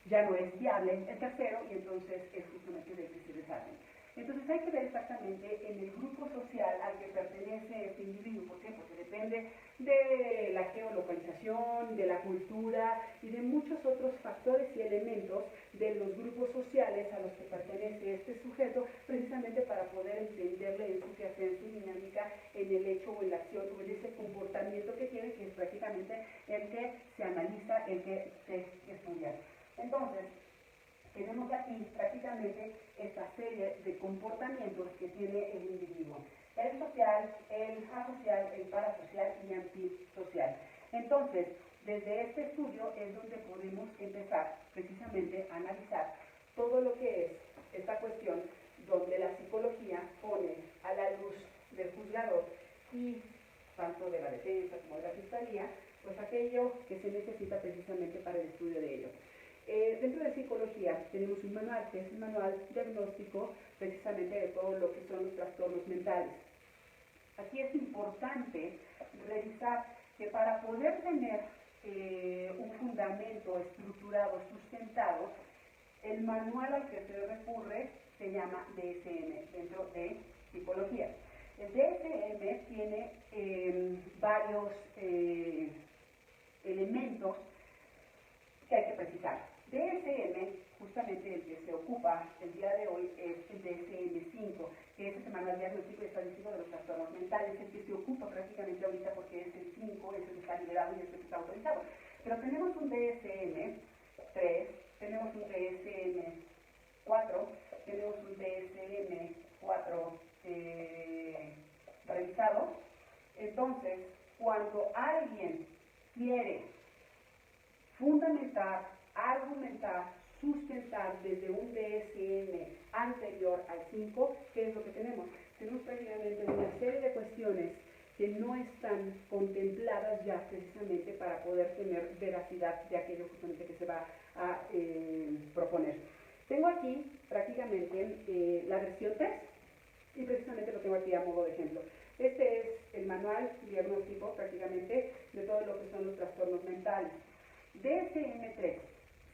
ya no es viable el tercero, y entonces es justamente de que se deshacen. Entonces hay que ver exactamente en el grupo social al que pertenece este individuo. ¿Por qué? Porque depende de la geolocalización, de la cultura y de muchos otros factores y elementos de los grupos sociales a los que pertenece este sujeto, precisamente para poder entenderle en su quehacer, en su dinámica, en el hecho o en la acción o en ese comportamiento que tiene, que es prácticamente el que se analiza, el que se estudia. Entonces, tenemos aquí prácticamente esta serie de comportamientos que tiene el individuo: el social, el asocial, el parasocial y antisocial. Entonces, desde este estudio es donde podemos empezar precisamente a analizar todo lo que es esta cuestión, donde la psicología pone a la luz del juzgador y tanto de la defensa como de la fiscalía, pues aquello que se necesita precisamente para el estudio de ello. Dentro de psicología tenemos un manual, que es el manual diagnóstico precisamente de todo lo que son los trastornos mentales. Aquí es importante revisar que para poder tener un fundamento estructurado, sustentado, el manual al que se recurre se llama DSM, dentro de psicología. El DSM tiene varios elementos que hay que precisar. DSM, justamente el que se ocupa el día de hoy, es el DSM-5, que es el manual diagnóstico y estadístico de los trastornos mentales, el que se ocupa prácticamente ahorita porque es el 5, es el que está liberado y es el que está autorizado. Pero tenemos un DSM-3, tenemos un DSM-4, tenemos un DSM-4 revisado. Entonces, cuando alguien quiere fundamentar, argumentar, sustentar desde un DSM anterior al 5, ¿qué es lo que tenemos? Tenemos prácticamente una serie de cuestiones que no están contempladas ya precisamente para poder tener veracidad de aquello justamente que se va a proponer. Tengo aquí prácticamente la versión 3 y precisamente lo tengo aquí a modo de ejemplo. Este es el manual diagnóstico prácticamente de todo lo que son los trastornos mentales. DSM-3.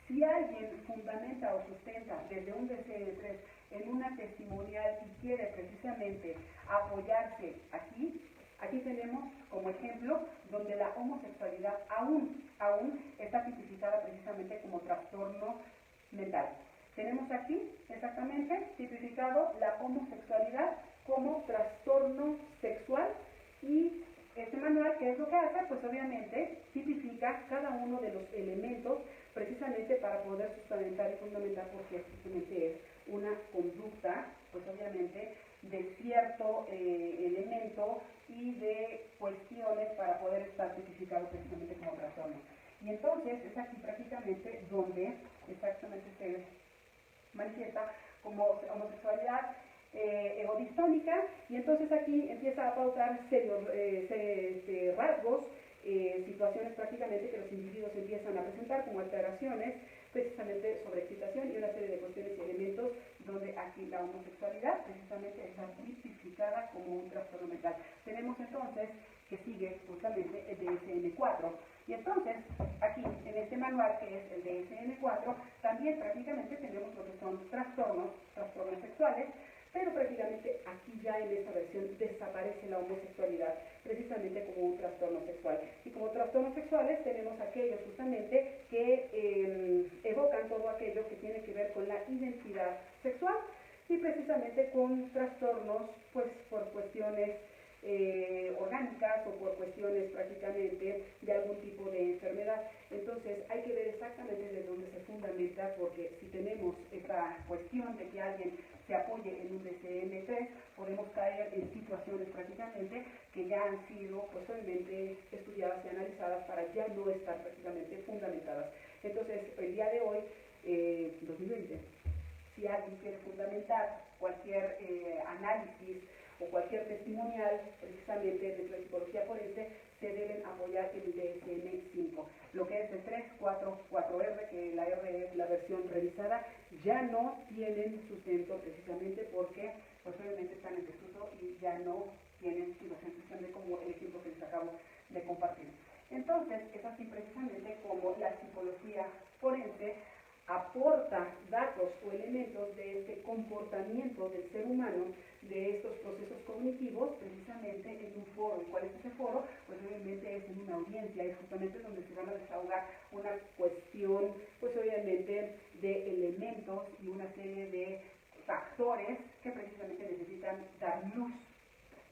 Si alguien fundamenta o sustenta desde un DSM-3 en una testimonial y quiere precisamente apoyarse aquí Aquí tenemos como ejemplo donde la homosexualidad aún está tipificada precisamente como trastorno mental. Tenemos aquí exactamente tipificado la homosexualidad como trastorno sexual y este manual, ¿qué es lo que hace? Pues obviamente tipifica cada uno de los elementos precisamente para poder sustentar y fundamentar porque precisamente es una conducta, pues obviamente de cierto elemento y de cuestiones para poder estar tipificado precisamente como trastorno. Y entonces es aquí prácticamente donde exactamente se manifiesta como homosexualidad egodistónica, y entonces aquí empieza a pautar serios rasgos, situaciones prácticamente que los individuos empiezan a presentar como alteraciones, precisamente sobre excitación y una serie de cuestiones y elementos donde aquí la homosexualidad precisamente está tipificada como un trastorno mental. Tenemos entonces que sigue justamente el DSM-4. Y entonces, aquí en este manual que es el DSM-4, también prácticamente tenemos lo que son trastornos sexuales, pero prácticamente aquí ya en esta versión desaparece la homosexualidad, precisamente como un trastorno sexual. Y como trastornos sexuales tenemos aquellos justamente que evocan todo aquello que tiene que ver con la identidad sexual y precisamente con trastornos pues por cuestiones orgánicas o por cuestiones prácticamente de algún tipo de enfermedad. Entonces hay que ver exactamente de dónde se fundamenta, porque si tenemos esta cuestión de que alguien se apoye en un DSM-3, podemos caer en situaciones prácticamente que ya han sido pues obviamente estudiadas y analizadas para ya no estar prácticamente fundamentadas. Entonces el día de hoy, 2020, si alguien quiere fundamentar cualquier análisis o cualquier testimonial, precisamente de la psicología forense, se deben apoyar en el DSM-5. Lo que es el 3, 4, 4R, que la R es la versión revisada, ya no tienen sustento precisamente porque pues obviamente están en desuso y ya no tienen sustento como el ejemplo que les acabo de compartir. Entonces, es así precisamente como la psicología forense aporta datos o elementos de este comportamiento del ser humano, de estos procesos cognitivos, precisamente en un foro. ¿Y cuál es ese foro? Pues obviamente es en una audiencia, es justamente donde se van a desahogar una cuestión, pues obviamente de elementos y una serie de factores que precisamente necesitan dar luz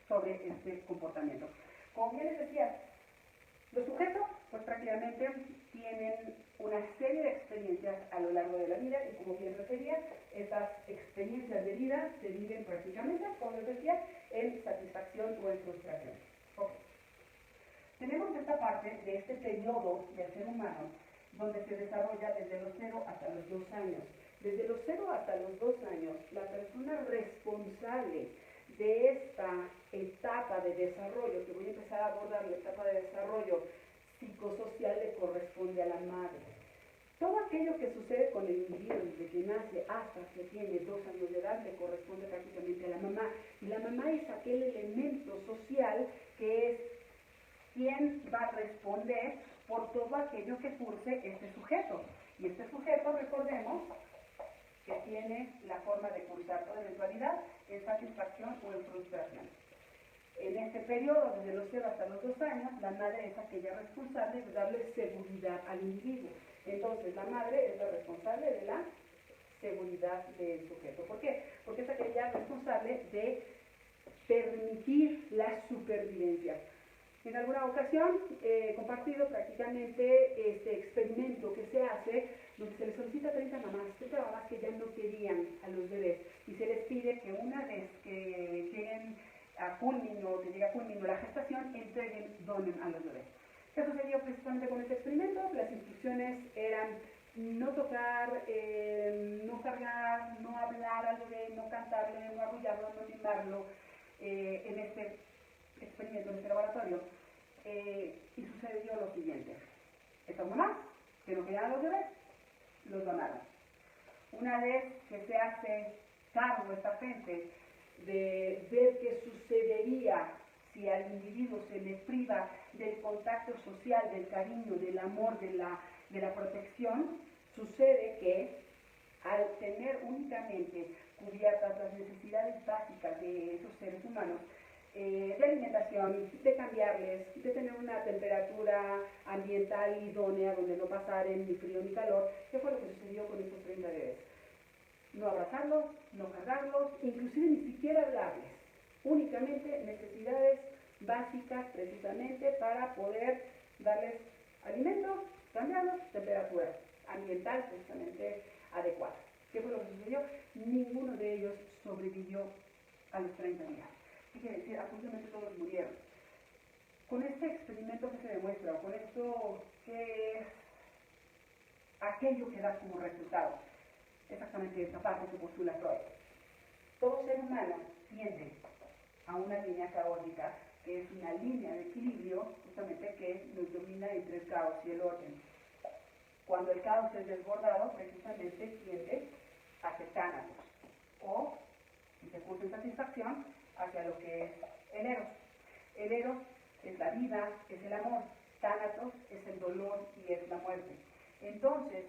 sobre este comportamiento. Como bien les decía, los sujetos pues prácticamente tienen una serie de experiencias a lo largo de la vida y como bien refería, estas experiencias de vida se viven prácticamente, como les decía, en satisfacción o en frustración. Okay. Tenemos esta parte de este periodo del ser humano donde se desarrolla desde los 0 hasta los 2 años. Desde los 0 hasta los 2 años, la persona responsable de esta etapa de desarrollo, que voy a empezar a abordar la etapa de desarrollo psicosocial, le corresponde a la madre. Todo aquello que sucede con el individuo desde que nace hasta que tiene 2 años de edad le corresponde prácticamente a la mamá. Y la mamá es aquel elemento social que es quien va a responder por todo aquello que curse este sujeto. Y este sujeto, recordemos, que tiene la forma de cursar toda eventualidad en satisfacción o en frustración. En este periodo, desde los 0 hasta los 2 años, la madre es aquella responsable de darle seguridad al individuo. Entonces, la madre es la responsable de la seguridad del sujeto. ¿Por qué? Porque es aquella responsable de permitir la supervivencia. En alguna ocasión he compartido prácticamente este experimento que se hace, donde se les solicita a 30 mamás que ya no querían a los bebés, y se les pide que una vez que lleguen a culmino, que llegue a culmino la gestación, donen a los bebés. ¿Qué sucedió precisamente con este experimento? Las instrucciones eran no tocar, no cargar, no hablar al bebé, no cantarle, no arrullarlo, no mimarlo en este experimento, en este laboratorio. Y sucedió lo siguiente. Estas mamás, que no querían a los bebés, los donaron. Una vez que se hace cargo esta gente de ver qué sucedería si al individuo se le priva del contacto social, del cariño, del amor, de la protección, sucede que al tener únicamente cubiertas las necesidades básicas de esos seres humanos, de alimentación, de cambiarles, de tener una temperatura ambiental idónea donde no pasaren ni frío ni calor. ¿Qué fue lo que sucedió con estos 30 bebés? No abrazarlos, no cargarlos, inclusive ni siquiera hablarles. Únicamente necesidades básicas precisamente para poder darles alimentos, cambiarlos, temperatura ambiental precisamente adecuada. ¿Qué fue lo que sucedió? Ninguno de ellos sobrevivió a los 30 días. ¿Qué quiere decir? Absolutamente todos murieron. Con este experimento que se demuestra, o con esto que es aquello que da como resultado, exactamente esta parte que postula Freud. Todo ser humano tiende a una línea caótica, que es una línea de equilibrio, justamente que nos domina entre el caos y el orden. Cuando el caos es desbordado, precisamente tiende hacia tánatos, o, si se puso en satisfacción, hacia lo que es el eros. El eros es la vida, es el amor. Tánatos es el dolor y es la muerte. Entonces,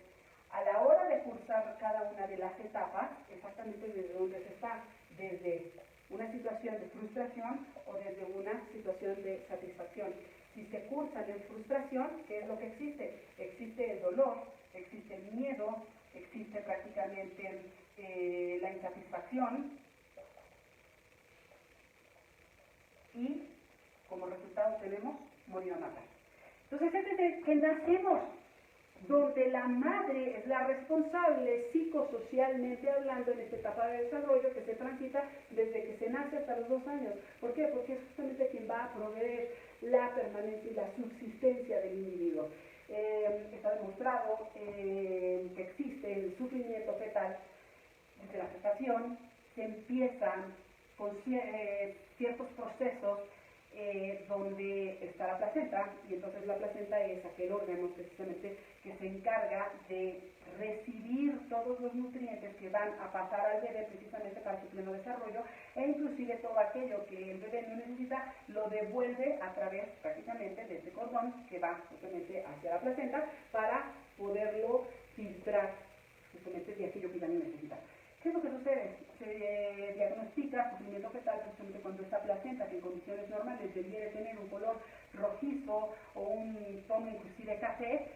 a la hora de cursar cada una de las etapas, exactamente desde donde se está, desde una situación de frustración o desde una situación de satisfacción. Si se cursan en frustración, ¿qué es lo que existe? Existe el dolor, existe el miedo, existe prácticamente la insatisfacción y como resultado tenemos morir a matar. Entonces es desde que nacemos donde la madre es la responsable psicosocialmente hablando en esta etapa de desarrollo que se transita desde que se nace hasta los 2 años. ¿Por qué? Porque es justamente quien va a proveer la permanencia y la subsistencia del individuo. Está demostrado que existe el sufrimiento fetal desde la gestación, se empiezan con ciertos procesos donde está la placenta, y entonces la placenta es aquel órgano precisamente que se encarga de recibir todos los nutrientes que van a pasar al bebé precisamente para su pleno desarrollo, e inclusive todo aquello que el bebé no necesita lo devuelve a través prácticamente de este cordón que va justamente hacia la placenta para poderlo filtrar justamente de aquello que también necesita. ¿Qué es lo que sucede? Se diagnostica sufrimiento fetal precisamente cuando esta placenta, que en condiciones normales debiera tener un color rojizo o un tono inclusive café,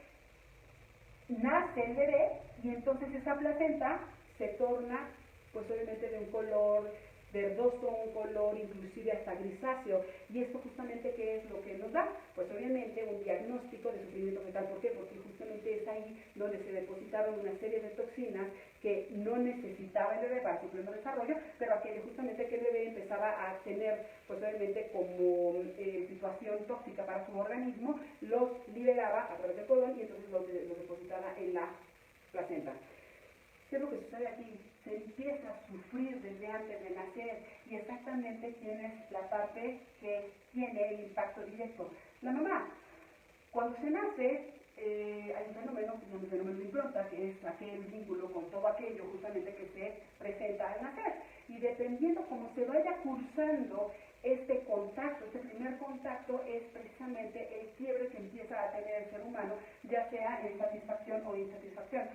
nace el bebé y entonces esa placenta se torna pues obviamente de un color verdoso, un color inclusive hasta grisáceo. ¿Y esto justamente qué es lo que nos da? Pues obviamente un diagnóstico de sufrimiento fetal. ¿Por qué? Porque justamente es ahí donde se depositaron una serie de toxinas que no necesitaba el bebé para su pleno desarrollo, pero aquello justamente que el bebé empezaba a tener, pues obviamente como situación tóxica para su organismo, los liberaba a través del colon y entonces los depositaba en la placenta. ¿Qué es lo que sucede aquí? Se empieza a sufrir desde antes de nacer y exactamente quién es la parte que tiene el impacto directo. La mamá. Cuando se nace, hay un fenómeno que se llama el fenómeno de impronta, que es aquel vínculo con todo aquello justamente que se presenta al nacer. Y dependiendo cómo se vaya cursando este contacto, este primer contacto, es precisamente el quiebre que empieza a tener el ser humano, ya sea en satisfacción o insatisfacción.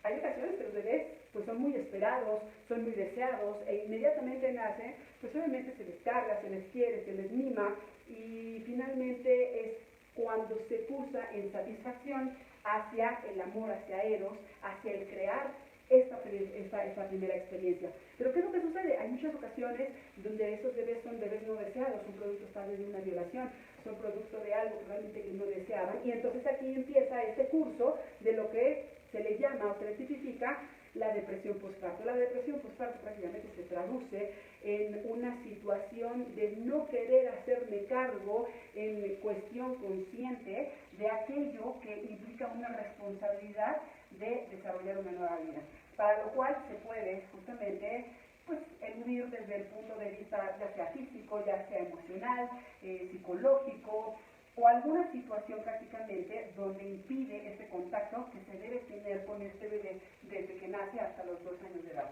Hay ocasiones que los bebés pues son muy esperados, son muy deseados e inmediatamente nacen, pues obviamente se les carga, se les quiere, se les mima y finalmente es cuando se cursa en satisfacción hacia el amor, hacia Eros, hacia el crear esta primera experiencia. Pero ¿qué es lo que sucede? Hay muchas ocasiones donde esos bebés son bebés no deseados, son productos tal vez de una violación, son producto de algo que realmente no deseaban, y entonces aquí empieza este curso de lo que se le llama o se le tipifica la depresión postparto. La depresión postparto prácticamente se traduce en una situación de no querer hacerme cargo en cuestión consciente de aquello que implica una responsabilidad de desarrollar una nueva vida, para lo cual se puede justamente pues eludir desde el punto de vista ya sea físico, ya sea emocional, psicológico, o alguna situación prácticamente donde impide este contacto que se debe tener con este bebé desde que nace hasta los 2 años de edad.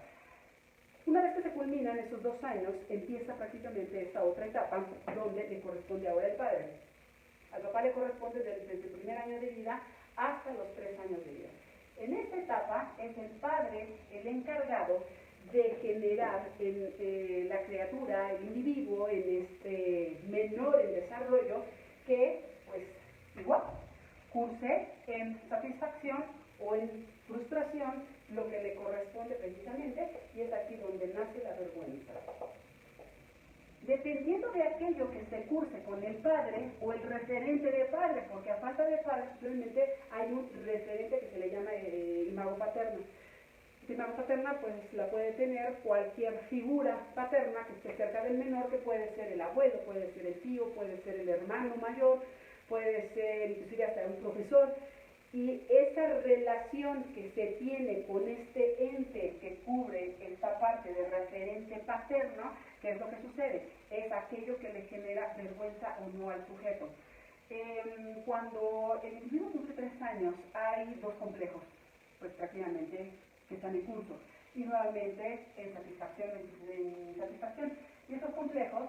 Una vez que se culminan esos 2 años, empieza prácticamente esta otra etapa donde le corresponde ahora al padre. Al papá le corresponde desde el primer año de vida hasta los 3 años de vida. En esta etapa es el padre el encargado de generar en la criatura, el individuo, en menor en desarrollo que, pues, igual, curse en satisfacción o en frustración lo que le corresponde precisamente, y es aquí donde nace la vergüenza. Dependiendo de aquello que se curse con el padre o el referente de padre, porque a falta de padre simplemente hay un referente que se le llama imago paterno. Esta imago paterna pues la puede tener cualquier figura paterna que esté cerca del menor, que puede ser el abuelo, puede ser el tío, puede ser el hermano mayor, puede ser inclusive hasta un profesor. Y esa relación que se tiene con este ente que cubre esta parte de referente paterno, ¿qué es lo que sucede? Es aquello que le genera vergüenza o no al sujeto. Cuando el individuo cumple 3 años, hay 2 complejos, pues prácticamente, que están en curso. Y nuevamente en satisfacción, en insatisfacción. Y esos complejos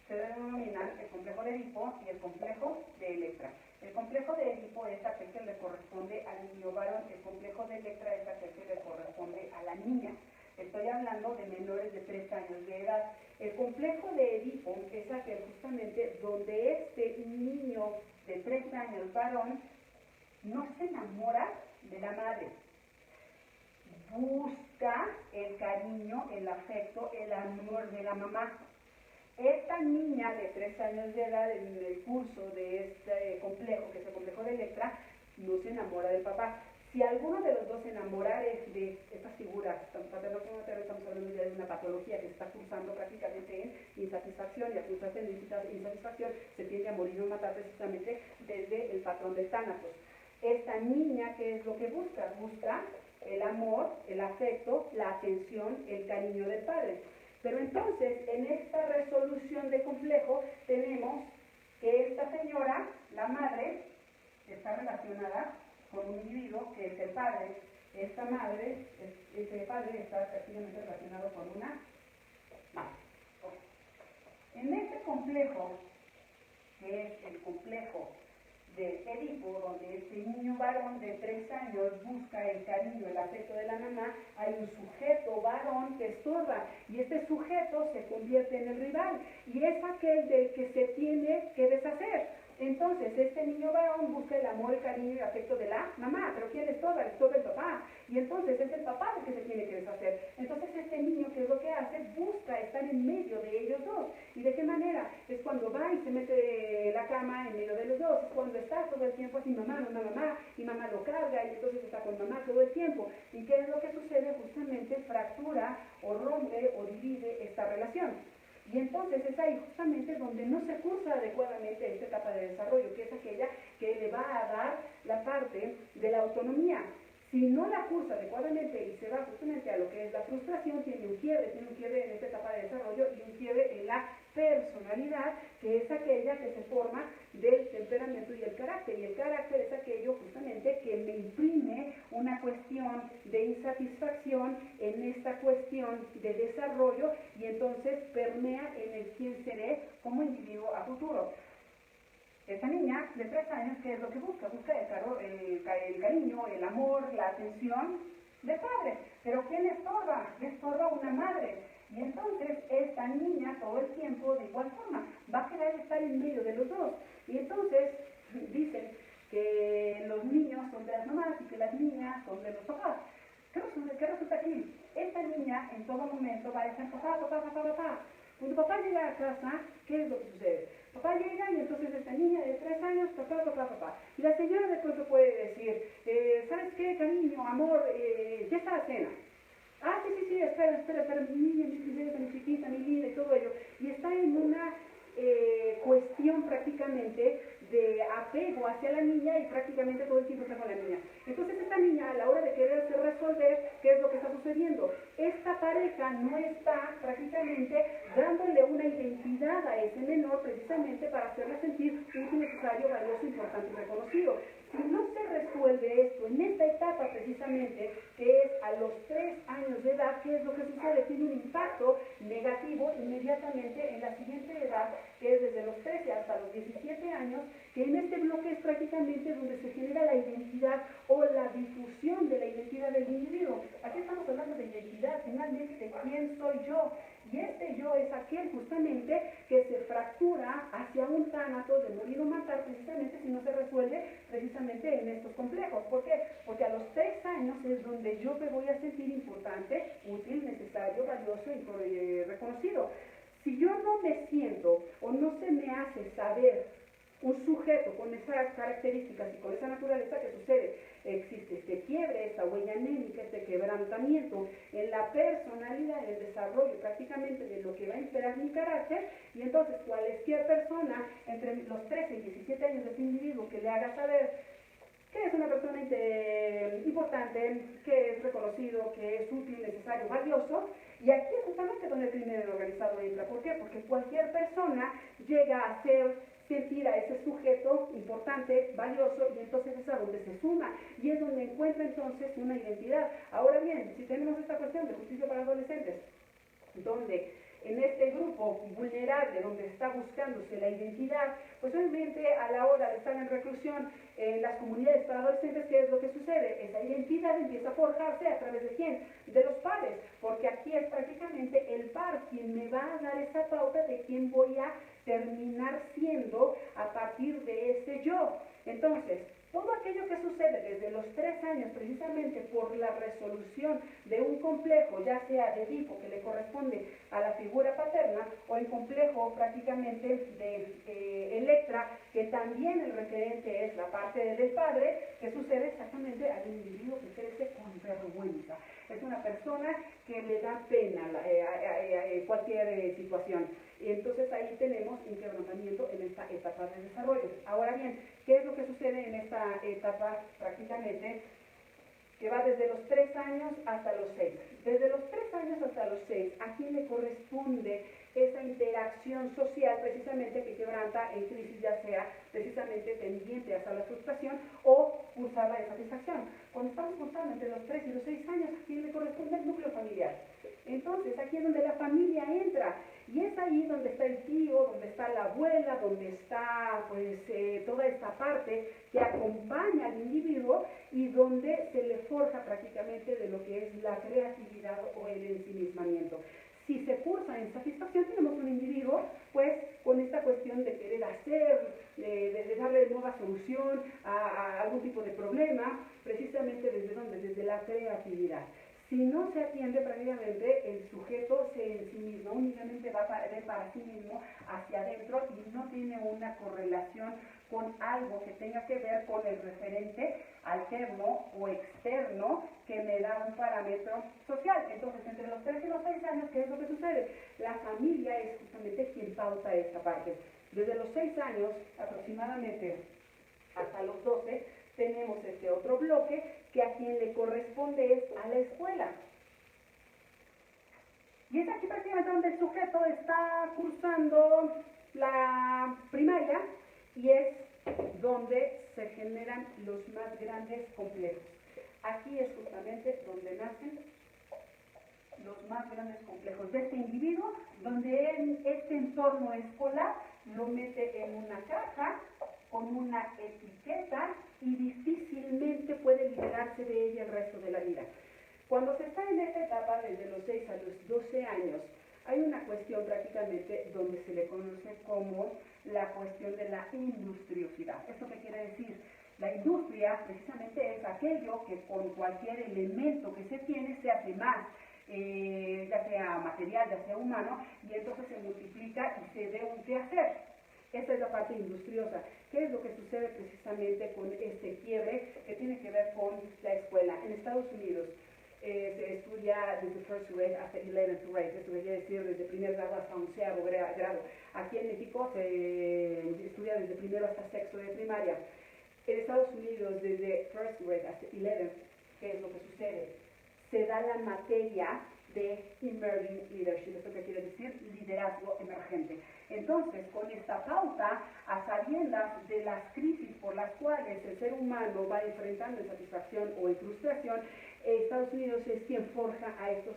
se denominan el complejo de Edipo y el complejo de Electra. El complejo de Edipo es aquel que le corresponde al niño varón, el complejo de Electra es aquel que le corresponde a la niña. Estoy hablando de menores de 3 años de edad. El complejo de Edipo es aquel justamente donde este niño de 3 años varón no se enamora de la madre. Busca el cariño, el afecto, el amor de la mamá. Esta niña de 3 años de edad, en el curso de este complejo, que es el complejo de Electra, no se enamora del papá. Si alguno de los dos se enamora de estas figuras, paterno como materno, estamos hablando ya de una patología que se está cursando prácticamente en insatisfacción, y al cursarse en insatisfacción se tiende a morir o matar precisamente desde el patrón de Tánatos. Esta niña, ¿qué es lo que busca? Busca el amor, el afecto, la atención, el cariño del padre. Pero entonces, en esta resolución de complejo, tenemos que esta señora, la madre, está relacionada con un individuo que es el padre. Esta madre, este padre está prácticamente relacionado con una madre. En este complejo, que es el complejo de Edipo, donde este niño varón de 3 años busca el cariño, el afecto de la mamá, hay un sujeto varón que estorba, y este sujeto se convierte en el rival, y es aquel del que se tiene que deshacer. Entonces, este niño varón busca el amor, el cariño y el afecto de la mamá, pero ¿quién le estorba? Le estorba el papá, y entonces es el papá el que se tiene que deshacer. Entonces, este niño, ¿qué es lo que hace? Busca estar en medio de ellos dos. ¿Y de qué manera? Es cuando va y se mete la cama en medio de los dos, es cuando está todo el tiempo así, mamá, mamá, mamá, y mamá lo carga, y entonces está con mamá todo el tiempo. ¿Y qué es lo que sucede? Justamente fractura o rompe o divide esta relación. Y entonces es ahí justamente donde no se cursa adecuadamente esta etapa de desarrollo, que es aquella que le va a dar la parte de la autonomía. Si no la cursa adecuadamente y se va justamente a lo que es la frustración, tiene un quiebre en esta etapa de desarrollo y un quiebre en la personalidad, que es aquella que se forma del temperamento y el carácter. Y el carácter es aquello justamente que me imprime una cuestión de insatisfacción en esta cuestión de desarrollo, y entonces permea en el quién seré como individuo a futuro. Esta niña de 3 años, ¿qué es lo que busca? Busca el cariño, el amor, la atención del padre. Pero ¿quién le estorba? Le estorba una madre. Y entonces esta niña todo el tiempo de igual forma va a querer estar en medio de los dos. Y entonces dicen que los niños son de las mamás y que las niñas son de los papás. ¿Qué resulta aquí? Esta niña en todo momento va a decir papá, papá, papá, papá. Cuando papá llega a casa, ¿qué es lo que sucede? Papá llega y entonces esta niña de 3 años, papá, papá, papá. Y la señora de pronto puede decir, ¿sabes qué, cariño, amor? Ya está la cena. Ah, sí, espera, mi niña, mi princesa, mi chiquita, mi linda y todo ello. Y está en una cuestión prácticamente de apego hacia la niña, y prácticamente todo el tiempo está con la niña. Entonces esta niña, a la hora de quererse resolver, ¿qué es lo que está sucediendo? Esta pareja no está prácticamente dándole una identidad a ese menor precisamente para hacerle sentir útil, necesario, valioso, importante y reconocido. Si no se resuelve esto en esta etapa precisamente, que es a los 3 años de edad, ¿qué es lo que sucede? Tiene un impacto negativo inmediatamente en la siguiente edad, que es desde los 13 hasta los 17 años, que en este bloque es prácticamente donde se genera la identidad o la difusión de la identidad del individuo. Aquí estamos hablando de identidad, finalmente, de quién soy yo. Y este yo es aquel justamente que se fractura hacia un tánatos de morir o matar precisamente si no se resuelve precisamente en estos complejos. ¿Por qué? Porque a los 3 años es donde yo me voy a sentir importante, útil, necesario, valioso y reconocido. Si yo no me siento o no se me hace saber un sujeto con esas características y con esa naturaleza, que sucede, existe este quiebre, esta huella anémica, este quebrantamiento en la personalidad, en el desarrollo prácticamente de lo que va a imperar mi carácter, y entonces cualquier persona entre los 13 y 17 años de este individuo que le haga saber que es una persona importante, que es reconocido, que es útil, necesario, valioso, y aquí es justamente donde el crimen organizado entra. ¿Por qué? Porque cualquier persona llega a sentir a ese sujeto importante, valioso, y entonces es a donde se suma, y es donde encuentra entonces una identidad. Ahora bien, si tenemos esta cuestión de justicia para adolescentes, donde en este grupo vulnerable, donde está buscándose la identidad, pues obviamente a la hora de estar en reclusión en las comunidades para adolescentes, ¿qué es lo que sucede? Esa identidad empieza a forjarse a través de ¿quién? De los pares, porque aquí es prácticamente el par quien me va a dar esa pauta de quién voy a terminar siendo a partir de ese yo. Entonces, todo aquello que sucede desde los 3 años, precisamente por la resolución de un complejo, ya sea de Edipo, que le corresponde a la figura paterna, o el complejo prácticamente de Electra, que también el referente es la parte del padre, que sucede exactamente al individuo que crece con vergüenza. Es una persona que le da pena cualquier situación. Y entonces ahí tenemos un quebrantamiento en esta etapa de desarrollo. Ahora bien, ¿qué es lo que sucede en esta etapa prácticamente? Que va desde los 3 años hasta los 6. Desde los 3 años hasta los 6, ¿a quién le corresponde esa interacción social precisamente que quebranta en crisis, ya sea precisamente tendiente hacia la frustración o cursar la insatisfacción? Cuando estamos cursando entre los 3 y los 6 años, ¿a quién le corresponde el núcleo familiar? Entonces, aquí es donde la familia entra, y es ahí donde está el tío, donde está la abuela, donde está pues toda esta parte que acompaña al individuo y donde se le forja prácticamente de lo que es la creatividad o el ensimismamiento. Si se cursa en satisfacción, tenemos un individuo pues con esta cuestión de querer hacer, de darle nueva solución a algún tipo de problema, precisamente desde ¿dónde? Desde la creatividad. Si no se atiende prácticamente, el sujeto en sí mismo únicamente va para sí mismo hacia adentro y no tiene una correlación con algo que tenga que ver con el referente alterno o externo que me da un parámetro social. Entonces, entre los 3 y los 6 años, ¿qué es lo que sucede? La familia es justamente quien pauta esta parte. Desde los 6 años aproximadamente hasta los 12, tenemos este otro bloque que a quien le corresponde es a la escuela. Y es aquí prácticamente donde el sujeto está cursando la primaria y es donde se generan los más grandes complejos. Aquí es justamente donde nacen los más grandes complejos de este individuo, donde en este entorno escolar lo mete en una caja con una etiqueta y difícilmente puede liberarse de ella el resto de la vida. Cuando se está en esta etapa, desde los 6 a los 12 años, hay una cuestión prácticamente donde se le conoce como la cuestión de la industriosidad. ¿Esto qué quiere decir? La industria precisamente es aquello que con cualquier elemento que se tiene se hace más, ya sea material, ya sea humano, y entonces se multiplica y se ve un quehacer. Esta es la parte industriosa. ¿Qué es lo que sucede precisamente con este quiebre que tiene que ver con la escuela? En Estados Unidos se estudia desde first grade hasta 11th grade, esto quiere decir desde primer grado hasta 11º grado. Aquí en México se estudia desde primero hasta sexto de primaria. En Estados Unidos desde first grade hasta 11th, ¿qué es lo que sucede? Se da la materia de emerging leadership, esto que quiere decir liderazgo emergente. Entonces, con esta pauta, a sabiendas de las crisis por las cuales el ser humano va enfrentando en satisfacción o en frustración, Estados Unidos es quien forja a estos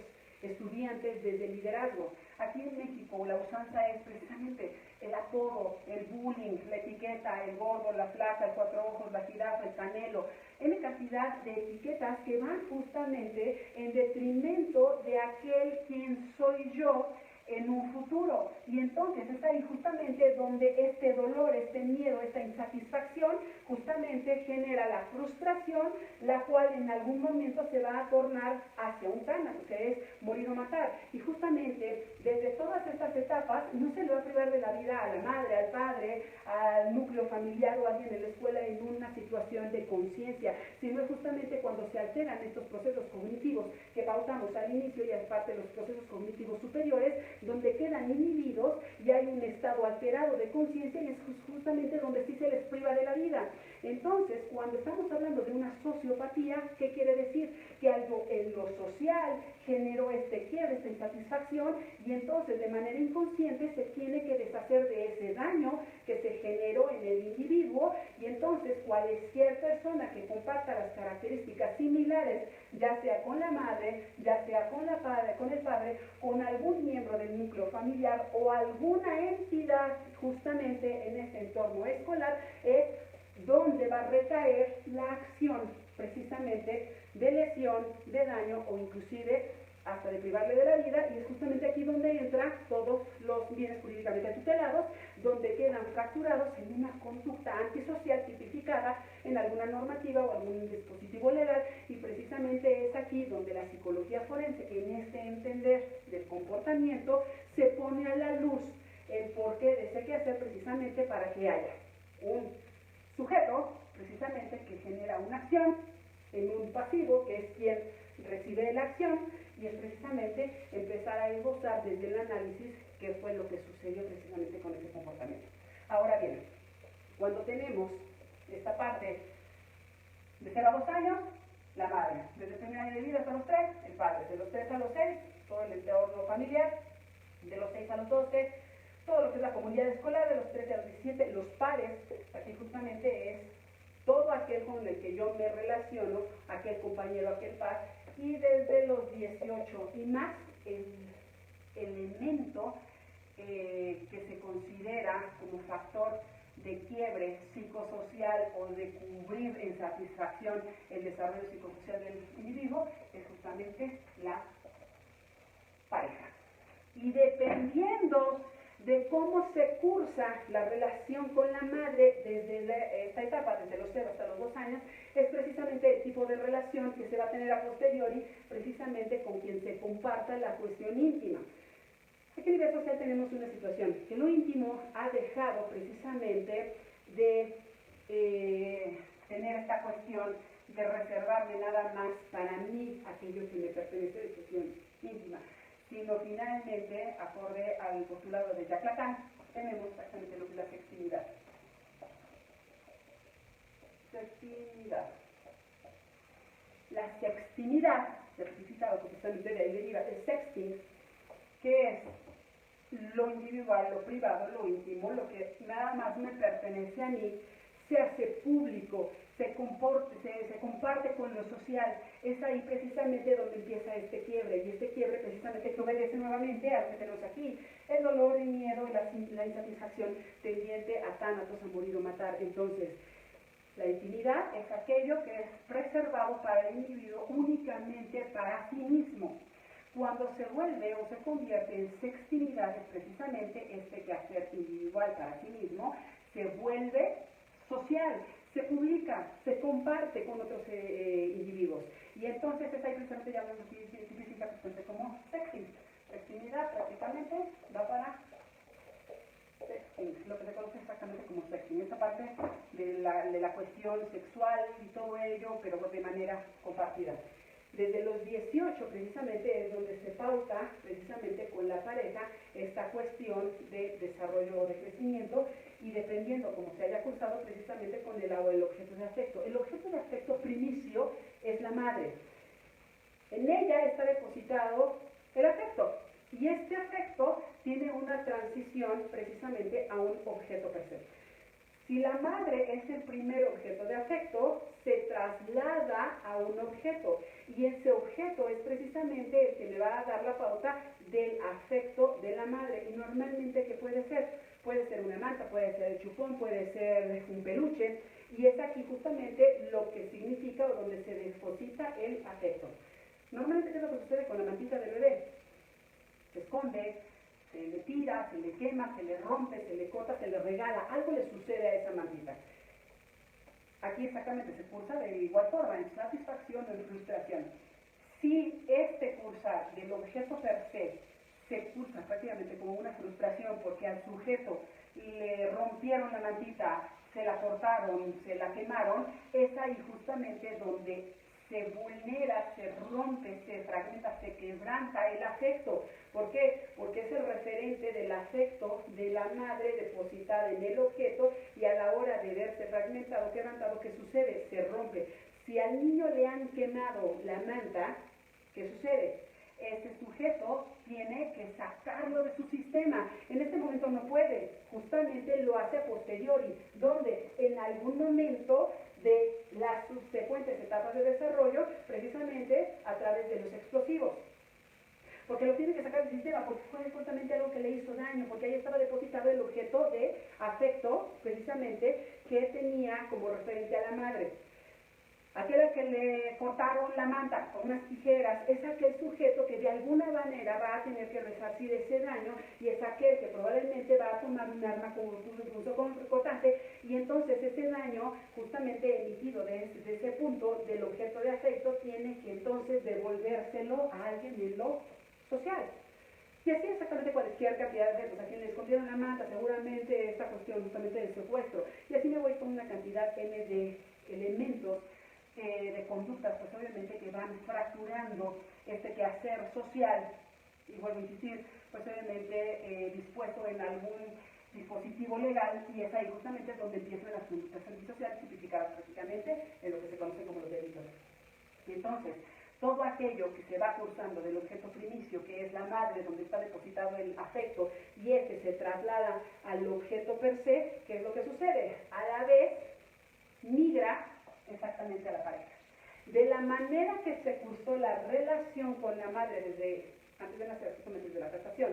estudiantes desde liderazgo. Aquí en México la usanza es precisamente el apodo, el bullying, la etiqueta, el gordo, la flaca, el cuatro ojos, la jirafa, el canelo, N cantidad de etiquetas que van justamente en detrimento de aquel quien soy yo en un futuro. Y entonces es ahí justamente donde este dolor, este miedo, esta insatisfacción justamente genera la frustración, la cual en algún momento se va a tornar hacia un tánatos, que es morir o matar. Y justamente desde todas estas etapas no se le va a privar de la vida a la madre, al padre, al núcleo familiar o a alguien en la escuela en una situación de conciencia, sino es justamente cuando se alteran estos procesos cognitivos que pautamos al inicio y es parte de los procesos cognitivos superiores, donde quedan inhibidos y hay un estado alterado de conciencia y es justamente donde sí se les priva de la vida. Entonces, cuando estamos hablando de una sociopatía, ¿qué quiere decir? Que algo en lo social generó este quiebre, esta insatisfacción, y entonces de manera inconsciente se tiene que deshacer de ese daño que se generó en el individuo, y entonces cualquier persona que comparta las características similares, ya sea con la madre, ya sea con el padre, con algún miembro del núcleo familiar o alguna entidad justamente en ese entorno escolar, es donde va a recaer la acción precisamente de lesión, de daño o inclusive hasta de privarle de la vida, y es justamente aquí donde entran todos los bienes jurídicamente tutelados, donde quedan fracturados en una conducta antisocial tipificada en alguna normativa o algún dispositivo legal, y precisamente es aquí donde la psicología forense, en este entender del comportamiento, se pone a la luz el porqué de ese quehacer precisamente para que haya un sujeto, precisamente, que genera una acción en un pasivo, que es quien recibe la acción, y es precisamente empezar a esbozar desde el análisis qué fue lo que sucedió precisamente con ese comportamiento. Ahora bien, cuando tenemos esta parte de 0 a 2 años, la madre, desde el primer año de vida hasta los 3, el padre, de los 3 a los 6, todo el entorno familiar, de los 6 a los 12, todo lo que es la comunidad escolar, de los 13 a los 17, los pares, aquí justamente es todo aquel con el que yo me relaciono, aquel compañero, aquel par, y desde los 18 y más, el elemento que se considera como factor de quiebre psicosocial o de cubrir en satisfacción el desarrollo psicosocial del individuo es justamente la pareja. Y dependiendo de cómo se cursa la relación con la madre desde esta etapa, desde los 0 hasta los 2 años, es precisamente el tipo de relación que se va a tener a posteriori, precisamente con quien se comparta la cuestión íntima. Aquí a nivel social tenemos una situación que lo íntimo ha dejado precisamente de tener esta cuestión de reservarme nada más para mí aquello que me pertenece de cuestión íntima, sino finalmente, acorde al postulado de Jacques Lacan, tenemos exactamente lo que es la sextinidad. Sextinidad. La sextinidad, certificado precisamente de ahí deriva el sexting, que es lo individual, lo privado, lo íntimo, lo que nada más me pertenece a mí, se hace público, se comparte con lo social. Es ahí precisamente donde empieza este quiebre, y este quiebre precisamente que obedece nuevamente a lo que tenemos aquí, el dolor, el miedo, la insatisfacción tendiente a tánatos, a morir o matar. Entonces, la intimidad es aquello que es preservado para el individuo únicamente para sí mismo. Cuando se vuelve o se convierte en sextinidad, es precisamente este quehacer individual para sí mismo, se vuelve social, se publica, se comparte con otros individuos. Y entonces es ahí precisamente ya lo significa como sexting. Sextinidad prácticamente va para sexting, lo que se conoce exactamente como sexting. Esta parte de la cuestión sexual y todo ello, pero de manera compartida. Desde los 18 precisamente es donde se pauta precisamente con la pareja esta cuestión de desarrollo o de crecimiento, y dependiendo cómo se haya cursado precisamente con el objeto de afecto. El objeto de afecto primicio es la madre. En ella está depositado el afecto, y este afecto tiene una transición precisamente a un objeto per se. Si la madre es el primer objeto de afecto, se traslada a un objeto y ese objeto es precisamente el que le va a dar la pauta del afecto de la madre. Y normalmente, ¿qué puede ser? Puede ser una manta, puede ser el chupón, puede ser un peluche, y es aquí justamente lo que significa o donde se deposita el afecto. Normalmente, ¿qué es lo que sucede con la mantita del bebé? Se esconde, se le tira, se le quema, se le rompe, se le corta, se le regala, algo le sucede a esa mantita. Aquí exactamente se cursa de igual forma, en satisfacción o en frustración. Si este cursar del objeto per se cursa prácticamente como una frustración porque al sujeto le rompieron la mantita, se la cortaron, se la quemaron, es ahí justamente donde se vulnera, se rompe, se fragmenta, se quebranta el afecto. ¿Por qué? Porque es el referente del afecto de la madre depositada en el objeto y a la hora de verse fragmentado, quebrantado, ¿qué sucede? Se rompe. Si al niño le han quemado la manta, ¿qué sucede? Ese sujeto tiene que sacarlo de su sistema. En este momento no puede, justamente lo hace a posteriori, donde en algún momento de las subsecuentes etapas de desarrollo, precisamente a través de los explosivos. Porque lo tiene que sacar del sistema, porque fue justamente algo que le hizo daño, porque ahí estaba depositado el objeto de afecto, precisamente, que tenía como referente a la madre. Aquel que le cortaron la manta con unas tijeras es aquel sujeto que de alguna manera va a tener que resarcir ese daño y es aquel que probablemente va a tomar un arma como un cortante y entonces ese daño justamente emitido desde ese punto del objeto de afecto tiene que entonces devolvérselo a alguien en lo social. Y así exactamente cualquier cantidad de efectos. A quien le escondieron la manta, seguramente esta cuestión justamente del secuestro. Y así me voy con una cantidad N de elementos de conductas, pues obviamente que van fracturando este quehacer social, y vuelvo a insistir, pues obviamente dispuesto en algún dispositivo legal, y es ahí justamente donde empiezan las conductas antisociales tipificadas prácticamente en lo que se conoce como los delitos. Y entonces, todo aquello que se va cursando del objeto primicio, que es la madre, donde está depositado el afecto, y este se traslada al objeto per se, ¿qué es lo que sucede? A la vez, migra exactamente a la pareja. De la manera que se cursó la relación con la madre desde antes de nacer, justamente desde la gestación,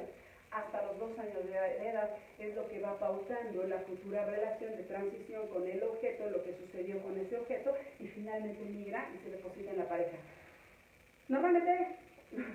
hasta los 2 años de edad, es lo que va pautando la futura relación de transición con el objeto, lo que sucedió con ese objeto, y finalmente migra y se deposita en la pareja. Normalmente,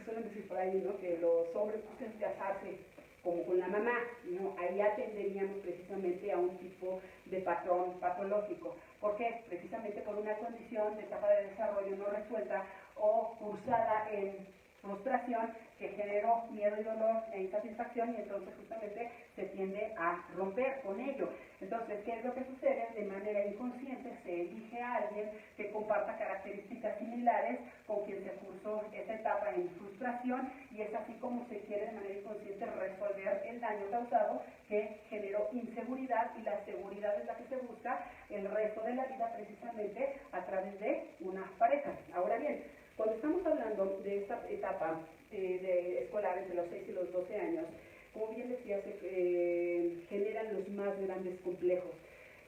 suelen decir por ahí, ¿no?, que los hombres buscan casarse como con la mamá, ¿no? Ahí atenderíamos precisamente a un tipo de patrón patológico. ¿Por qué? Precisamente por una condición de etapa de desarrollo no resuelta o cursada en frustración que generó miedo y dolor e insatisfacción y entonces justamente se tiende a romper con ello. Entonces, ¿qué es lo que sucede? De manera inconsciente se elige a alguien que comparta características similares con quien se cursó esa etapa en frustración y es así como se quiere de manera inconsciente resolver el daño causado que generó inseguridad y la seguridad es la que se busca el resto de la vida precisamente a través de una pareja. Ahora bien, cuando estamos hablando de esta etapa de escolar entre los 6 y los 12 años, como bien decía, se generan los más grandes complejos.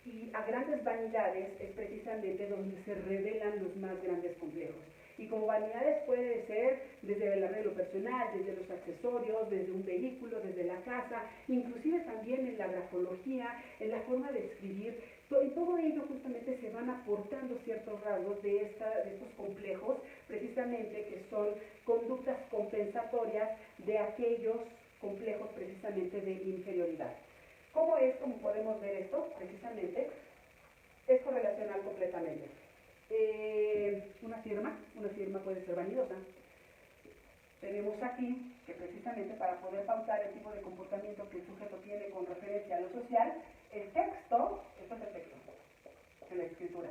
Y a grandes vanidades es precisamente donde se revelan los más grandes complejos. Y como vanidades puede ser desde el arreglo personal, desde los accesorios, desde un vehículo, desde la casa, inclusive también en la grafología, en la forma de escribir. En todo ello justamente se van aportando ciertos rasgos de estos complejos, precisamente que son conductas compensatorias de aquellos complejos precisamente de inferioridad. ¿Cómo es? Como podemos ver esto, precisamente, es correlacional completamente. Una firma puede ser vanidosa. Tenemos aquí que precisamente para poder pautar el tipo de comportamiento que el sujeto tiene con referencia a lo social, el texto, esto es el texto, en la escritura,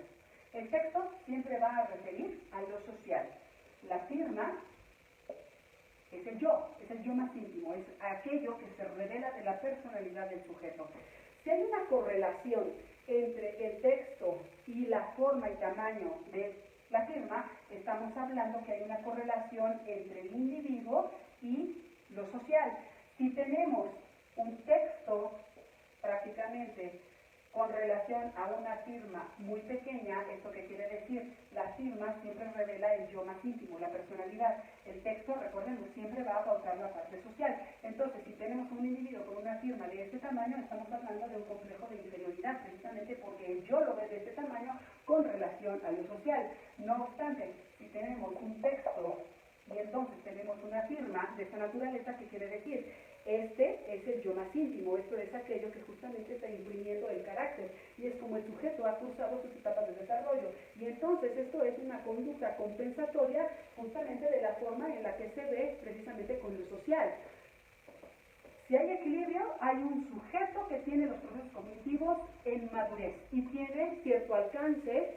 el texto siempre va a referir a lo social. La firma es el yo más íntimo, es aquello que se revela de la personalidad del sujeto. Si hay una correlación entre el texto y la forma y tamaño de la firma, estamos hablando que hay una correlación entre el individuo y lo social. Si tenemos un texto prácticamente Con relación a una firma muy pequeña, ¿esto qué quiere decir? La firma siempre revela el yo más íntimo, la personalidad. El texto, recordemos, siempre va a pautar la parte social. Entonces, si tenemos un individuo con una firma de este tamaño, estamos hablando de un complejo de inferioridad, precisamente porque el yo lo ve de este tamaño con relación a lo social. No obstante, si tenemos un texto y entonces tenemos una firma de esta naturaleza, ¿qué quiere decir? Este es el yo más íntimo, esto es aquello que justamente está imprimiendo el carácter y es como el sujeto ha cursado sus etapas de desarrollo. Y entonces esto es una conducta compensatoria justamente de la forma en la que se ve precisamente con lo social. Si hay equilibrio, hay un sujeto que tiene los procesos cognitivos en madurez y tiene cierto alcance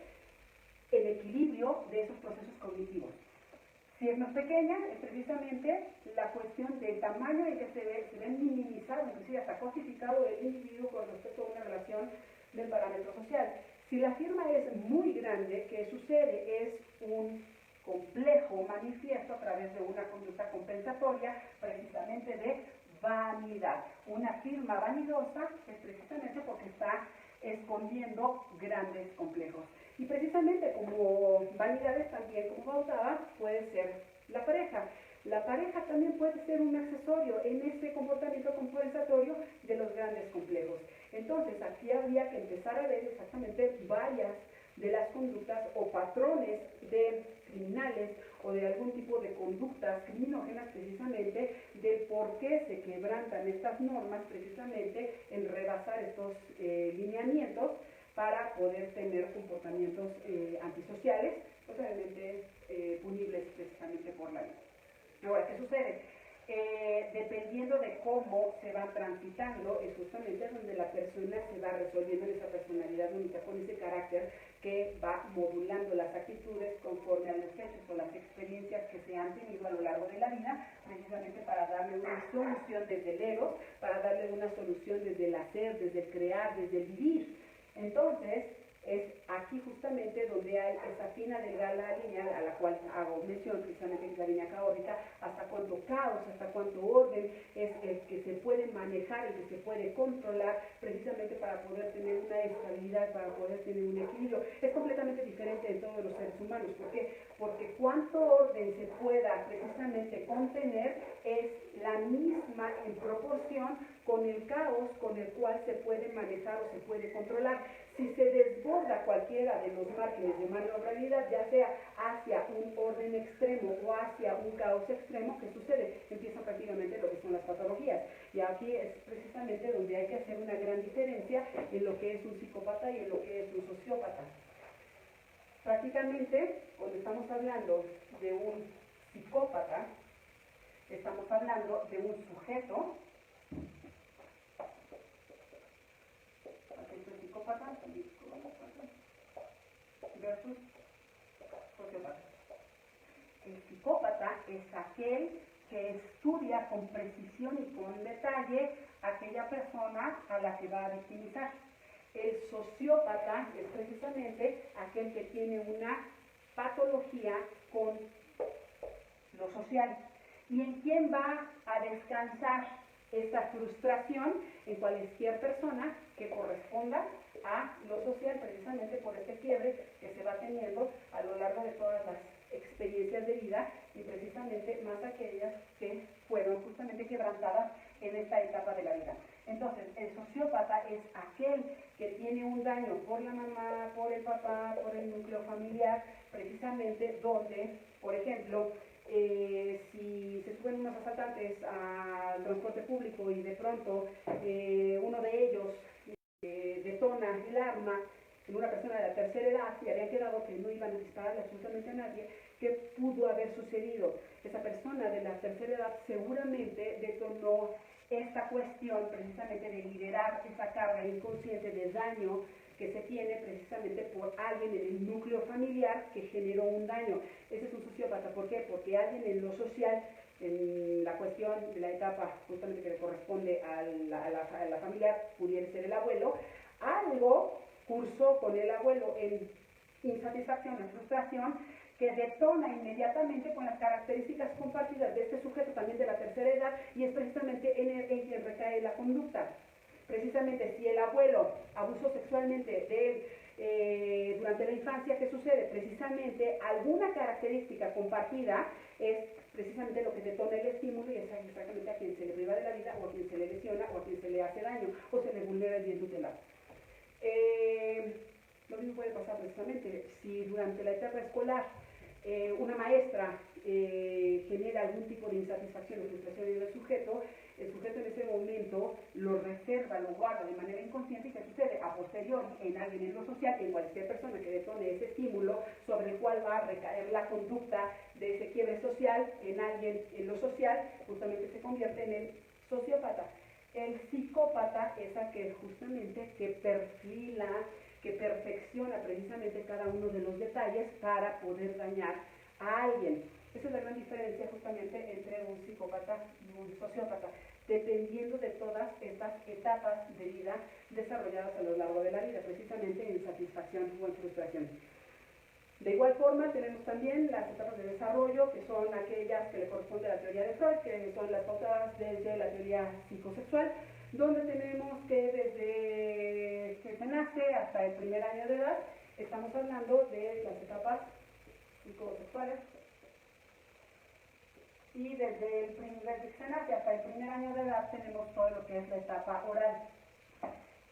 el equilibrio de esos procesos cognitivos. Si es más pequeña, es precisamente la cuestión del tamaño en que se ve minimizado, inclusive hasta cosificado el individuo con respecto a una relación del parámetro social. Si la firma es muy grande, ¿qué sucede? Es un complejo manifiesto a través de una conducta compensatoria, precisamente de vanidad. Una firma vanidosa es precisamente porque está escondiendo grandes complejos. Y precisamente como vanidades también, como pautaba, puede ser la pareja. La pareja también puede ser un accesorio en ese comportamiento compensatorio de los grandes complejos. Entonces, aquí habría que empezar a ver exactamente varias de las conductas o patrones de criminales o de algún tipo de conductas criminógenas precisamente de por qué se quebrantan estas normas precisamente en rebasar estos lineamientos para poder tener comportamientos antisociales, totalmente punibles precisamente por la ley. Ahora, ¿qué sucede? Dependiendo de cómo se va transitando, es justamente donde la persona se va resolviendo en esa personalidad única, con ese carácter que va modulando las actitudes conforme a los hechos o las experiencias que se han tenido a lo largo de la vida, precisamente para darle una solución desde el ego, para darle una solución desde el hacer, desde el crear, desde el vivir. Entonces, es aquí justamente donde hay esa fina delgada línea a la cual hago mención, precisamente en la línea caótica, hasta cuánto caos, hasta cuánto orden es el que se puede manejar, el que se puede controlar, precisamente para poder tener una estabilidad, para poder tener un equilibrio. Es completamente diferente en todos los seres humanos. ¿Por qué? Porque cuánto orden se pueda precisamente contener es la misma en proporción con el caos con el cual se puede manejar o se puede controlar. Si se desborda cualquiera de los márgenes de maniobrabilidad, ya sea hacia un orden extremo o hacia un caos extremo, ¿qué sucede? Empiezan prácticamente lo que son las patologías. Y aquí es precisamente donde hay que hacer una gran diferencia en lo que es un psicópata y en lo que es un sociópata. Prácticamente, cuando estamos hablando de un psicópata, estamos hablando de un sujeto psicópata versus sociópata. El psicópata es aquel que estudia con precisión y con detalle a aquella persona a la que va a victimizar. El sociópata es precisamente aquel que tiene una patología con lo social. ¿Y en quién va a descansar esta frustración? En cualquier persona que corresponda a lo social, precisamente por este quiebre que se va teniendo a lo largo de todas las experiencias de vida y precisamente más aquellas que fueron justamente quebrantadas en esta etapa de la vida. Entonces, el sociópata es aquel que tiene un daño por la mamá, por el papá, por el núcleo familiar, precisamente donde, por ejemplo, si se suben unos asaltantes al transporte público y de pronto uno de ellos detona el arma en una persona de la tercera edad y habían quedado que no iban a dispararle absolutamente a nadie, ¿qué pudo haber sucedido? Esa persona de la tercera edad seguramente detonó esta cuestión precisamente de liberar esa carga inconsciente de daño que se tiene precisamente por alguien en el núcleo familiar que generó un daño. Ese es un sociópata. ¿Por qué? Porque alguien en lo social, en la cuestión de la etapa justamente que le corresponde a la familiar, pudiera ser el abuelo, algo cursó con el abuelo en insatisfacción, en frustración, que detona inmediatamente con las características compartidas de este sujeto también de la tercera edad y es precisamente en quien recae la conducta. precisamente si el abuelo abusó sexualmente de él durante la infancia, ¿qué sucede? Precisamente alguna característica compartida es precisamente lo que detona el estímulo y es exactamente a quien se le priva de la vida o a quien se le lesiona o a quien se le hace daño o se le vulnera el bien tutelar. Lo mismo puede pasar precisamente si durante la etapa escolar una maestra genera algún tipo de insatisfacción o frustración en el sujeto en ese momento lo reserva, lo guarda de manera inconsciente y ¿qué sucede? A posteriori, en alguien en lo social, en cualquier persona que detone ese estímulo sobre el cual va a recaer la conducta de ese quiebre social, en alguien en lo social, justamente se convierte en el sociópata. El psicópata es aquel justamente que perfila, que perfecciona precisamente cada uno de los detalles para poder dañar a alguien. Esa es la gran diferencia justamente entre un psicópata y un sociópata, dependiendo de todas estas etapas de vida desarrolladas a lo largo de la vida, precisamente en satisfacción o en frustración. De igual forma, tenemos también las etapas de desarrollo, que son aquellas que le corresponde a la teoría de Freud, que son las pautadas desde la teoría psicosexual, donde tenemos que desde que se nace hasta el primer año de edad, estamos hablando de las etapas psicosexuales, y desde que se nace hasta el primer año de edad tenemos todo lo que es la etapa oral.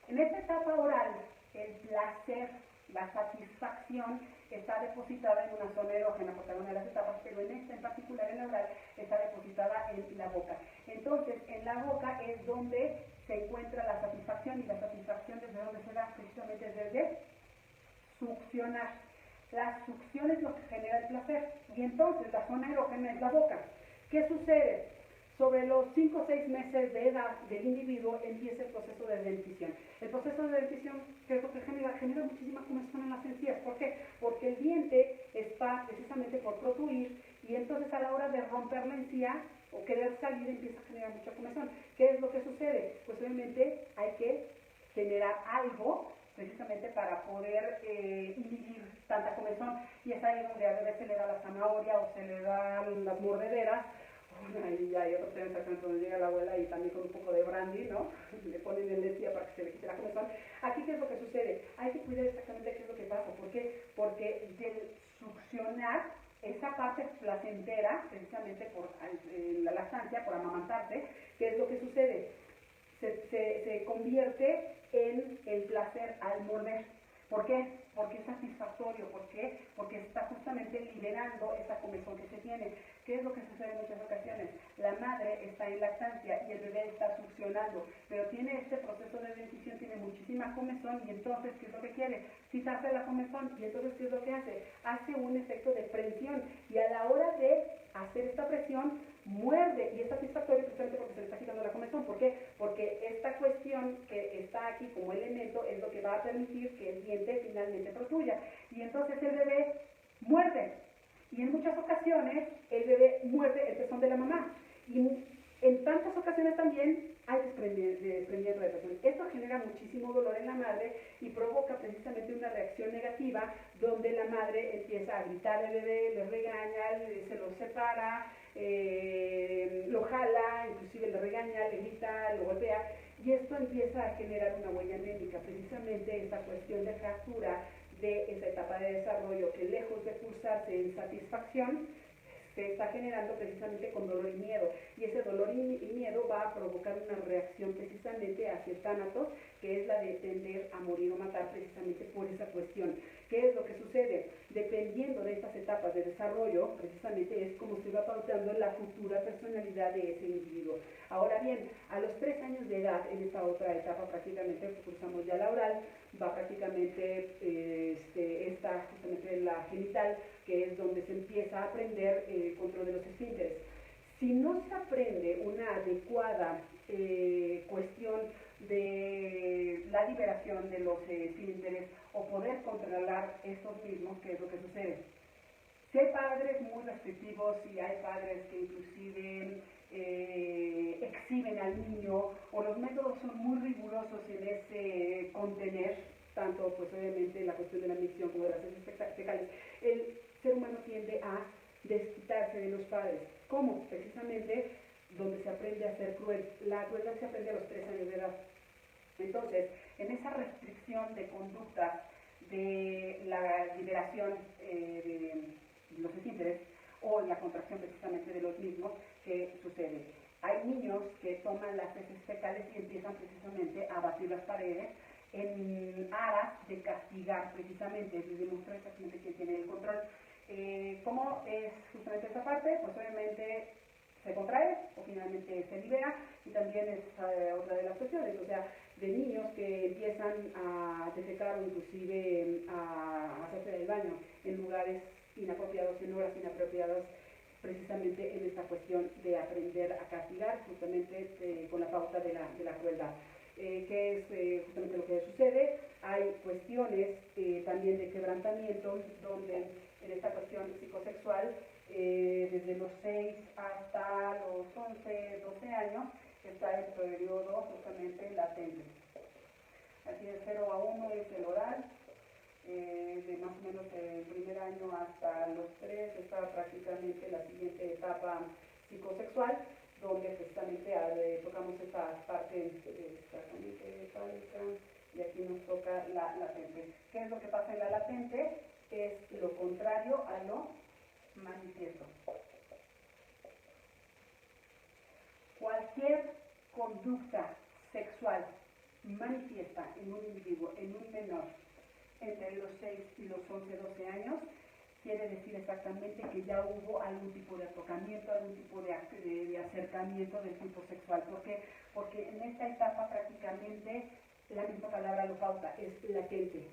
En esta etapa oral, el placer, la satisfacción está depositada en una zona erógena por cada una de las etapas, pero en esta en particular, en la oral, está depositada en la boca. Entonces, en la boca es donde se encuentra la satisfacción, y la satisfacción desde donde se da precisamente desde succionar. La succión es lo que genera el placer, y entonces la zona erógena es la boca. ¿Qué sucede? Sobre los 5 o 6 meses de edad del individuo empieza el proceso de dentición. El proceso de dentición, ¿qué es lo que genera? Genera muchísima comezón en las encías. ¿Por qué? Porque el diente está precisamente por protruir y entonces a la hora de romper la encía o querer salir empieza a generar mucha comezón. ¿Qué es lo que sucede? Pues obviamente hay que generar algo precisamente para poder inhibir tanta comezón, y es ahí donde a veces se le da la zanahoria o se le dan las mordederas. Ahí hay otro tema exactamente donde llega la abuela y también con un poco de brandy, ¿no? Le ponen el encía para que se le quite la comezón. Aquí, ¿qué es lo que sucede? Hay que cuidar exactamente qué es lo que pasa. ¿Por qué? Porque del succionar esa parte placentera, precisamente por la lactancia, por amamantarse, ¿qué es lo que sucede? Se convierte en el placer al morder. ¿Por qué? Porque es satisfactorio. ¿Por qué? Porque está justamente liberando esa comezón que se tiene. ¿Qué es lo que sucede en muchas ocasiones? La madre está en lactancia y el bebé está succionando, pero tiene este proceso de dentición, tiene muchísima comezón, y entonces, ¿qué es lo que quiere? Quitarse la comezón, y entonces, ¿qué es lo que hace? Hace un efecto de presión, y a la hora de hacer esta presión, muerde, y es satisfactorio precisamente porque se le está quitando la comezón. ¿Por qué? Porque esta cuestión que está aquí como elemento es lo que va a permitir que el diente finalmente protruya, y entonces el bebé muerde, y en muchas ocasiones el bebé muerde el pezón de la mamá, y en tantas ocasiones también hay desprendimiento de presión. Esto genera muchísimo dolor en la madre y provoca precisamente una reacción negativa, donde la madre empieza a gritar al bebé, le regaña, se lo separa, lo jala, inclusive le regaña, le grita, lo golpea, y esto empieza a generar una huella anémica. Precisamente esta cuestión de fractura de esa etapa de desarrollo, que lejos de cursarse en satisfacción, se está generando precisamente con dolor y miedo, y ese dolor y miedo va a provocar una reacción precisamente hacia el tánatos, que es la de tender a morir o matar precisamente por esa cuestión. ¿Qué es lo que sucede? Dependiendo de estas etapas de desarrollo, precisamente es como se va pautando la futura personalidad de ese individuo. Ahora bien, a los 3 años de edad, en esta otra etapa prácticamente cursamos ya la oral, va prácticamente está justamente la genital, que es donde se empieza a aprender el control de los esfínteres. Si no se aprende una adecuada cuestión de la liberación de los esfínteres o poder controlar estos mismos, ¿qué es lo que sucede? Si hay padres muy restrictivos, si hay padres que inclusive exhiben al niño, o los métodos son muy rigurosos en ese contener, tanto pues obviamente la cuestión de la micción como de las heces fecales, el ser humano tiende a desquitarse de los padres. ¿Cómo? Precisamente donde se aprende a ser cruel. La crueldad se aprende a los 3 años de edad. Entonces, en esa restricción de conductas de la liberación de los esfínteres o la contracción precisamente de los mismos, ¿qué sucede? Hay niños que toman las heces fecales y empiezan precisamente a batir las paredes en aras de castigar precisamente, de demostrar exactamente quién tiene el control. ¿Cómo es justamente esta parte? Pues obviamente se contrae o finalmente se libera, y también es otra de las cuestiones, o sea, de niños que empiezan a defecar o inclusive a hacerse del baño en lugares inapropiados, en horas inapropiadas, precisamente en esta cuestión de aprender a castigar, justamente con la pauta de la crueldad. ¿Qué es justamente lo que sucede? Hay cuestiones también de quebrantamiento, donde en esta cuestión psicosexual, desde los 6 hasta los 11, 12 años, está el periodo justamente latente. Así de 0 a 1 es el oral, de más o menos el primer año hasta los 3 está prácticamente la siguiente etapa psicosexual, donde precisamente tocamos esta parte exactamente fálica, y aquí nos toca la latente. ¿Qué es lo que pasa en la latente? Es lo contrario a lo manifiesto. Cualquier conducta sexual manifiesta en un individuo, en un menor, entre los 6 y los 11, 12 años, quiere decir exactamente que ya hubo algún tipo de tocamiento, algún tipo de acercamiento del tipo sexual. ¿Por qué? Porque en esta etapa prácticamente la misma palabra lo pauta, es latente.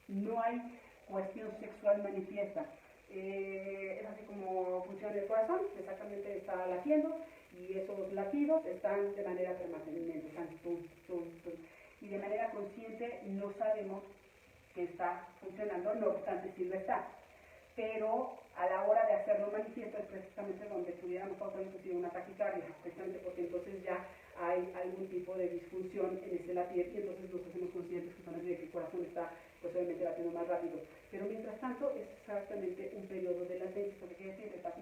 No hay cuestión sexual manifiesta. Es así como funciona el corazón, exactamente está latiendo, y esos latidos están de manera permanente, están tum, tum, tum. Y de manera consciente no sabemos que está funcionando, no obstante sí lo está. Pero a la hora de hacerlo manifiesto es precisamente donde pudiéramos causar inclusive una taquicardia, precisamente porque entonces ya hay algún tipo de disfunción en ese latir, y entonces nos hacemos conscientes justamente de que el corazón está pues obviamente latiendo más rápido. Pero mientras tanto es exactamente un periodo de latencia, porque quiere decir que está,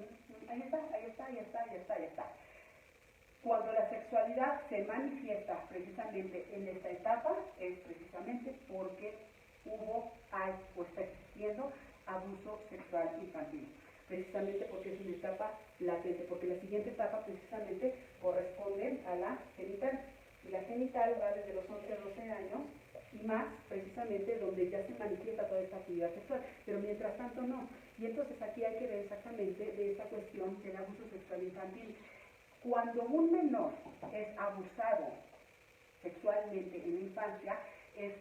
ahí está, ahí está, ahí está, ahí está, ahí está. Cuando la sexualidad se manifiesta precisamente en esta etapa, es precisamente porque hay o está existiendo abuso sexual infantil, precisamente porque es una etapa latente, porque la siguiente etapa precisamente corresponde a la genital, y la genital va desde los 11 a 12 años y más, precisamente donde ya se manifiesta toda esta actividad sexual, pero mientras tanto no. Y entonces aquí hay que ver exactamente de esta cuestión del abuso sexual infantil. Cuando un menor es abusado sexualmente en la infancia, es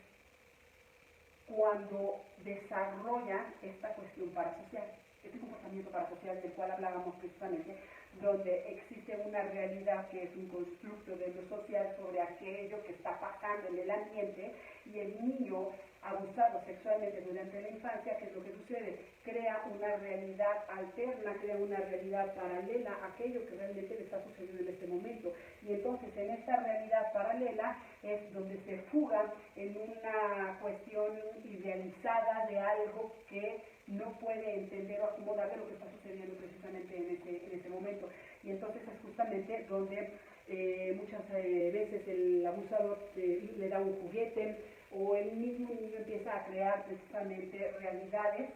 cuando desarrolla esta cuestión parasocial, este comportamiento parasocial del cual hablábamos precisamente, donde existe una realidad que es un constructo de lo social sobre aquello que está pasando en el ambiente, y el niño abusado sexualmente durante la infancia, ¿qué es lo que sucede? Crea una realidad alterna, crea una realidad paralela a aquello que realmente le está sucediendo en este momento. Y entonces en esta realidad paralela es donde se fuga en una cuestión idealizada de algo que no puede entender o acomodar de lo que está sucediendo precisamente en ese momento. Y entonces es justamente donde muchas veces el abusador le da un juguete, o el mismo niño empieza a crear precisamente realidades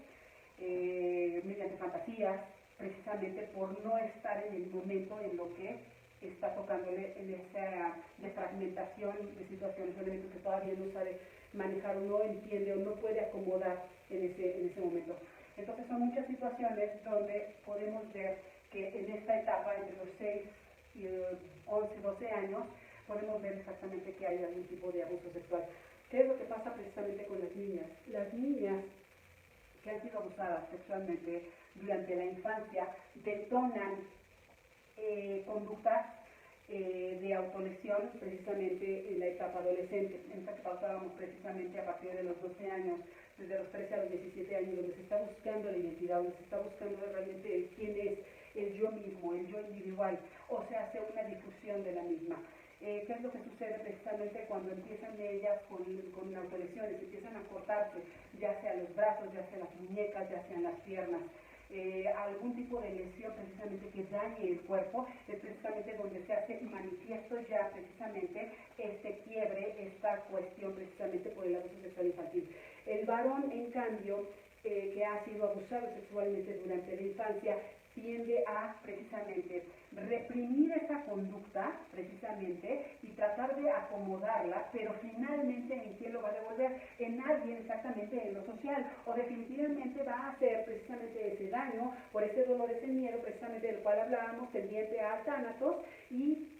mediante fantasías, precisamente por no estar en el momento en lo que está tocándole en esa defragmentación de situaciones, elementos que todavía no sabe manejar o no entiende o no puede acomodar en ese momento. Entonces son muchas situaciones donde podemos ver que en esta etapa, entre los 6 y 11, 12 años, podemos ver exactamente que hay algún tipo de abuso sexual. ¿Qué es lo que pasa precisamente con las niñas? Las niñas que han sido abusadas sexualmente durante la infancia detonan conductas de autolesión precisamente en la etapa adolescente, en esta que pasábamos precisamente a partir de los 12 años, desde los 13 a los 17 años, donde se está buscando la identidad, donde se está buscando realmente el quién es, el yo mismo, el yo individual, o se hace una difusión de la misma. ¿Qué es lo que sucede precisamente cuando empiezan ellas con autolesiones? Empiezan a cortarse, ya sea los brazos, ya sea las muñecas, ya sean las piernas. algún tipo de lesión precisamente que dañe el cuerpo, es precisamente donde se hace manifiesto ya precisamente este quiebre, esta cuestión precisamente por el abuso sexual infantil. El varón, en cambio, que ha sido abusado sexualmente durante la infancia, tiende a precisamente reprimir esa conducta precisamente y tratar de acomodarla, pero finalmente ¿en quién lo va a devolver? En alguien, exactamente en lo social, o definitivamente va a hacer precisamente ese daño por ese dolor, ese miedo precisamente del cual hablábamos, tendiente a tánatos, y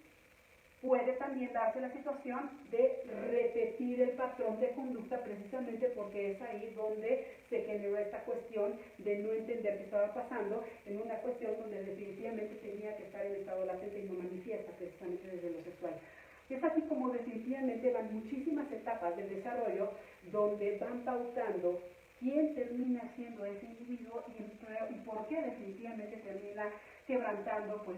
puede también darse la situación de repetir el patrón de conducta precisamente porque es ahí donde se generó esta cuestión de no entender qué estaba pasando en una cuestión donde definitivamente tenía que estar en estado latente y no manifiesta precisamente desde lo sexual. Es así como definitivamente van muchísimas etapas del desarrollo donde van pautando quién termina siendo ese individuo y por qué definitivamente termina quebrantando pues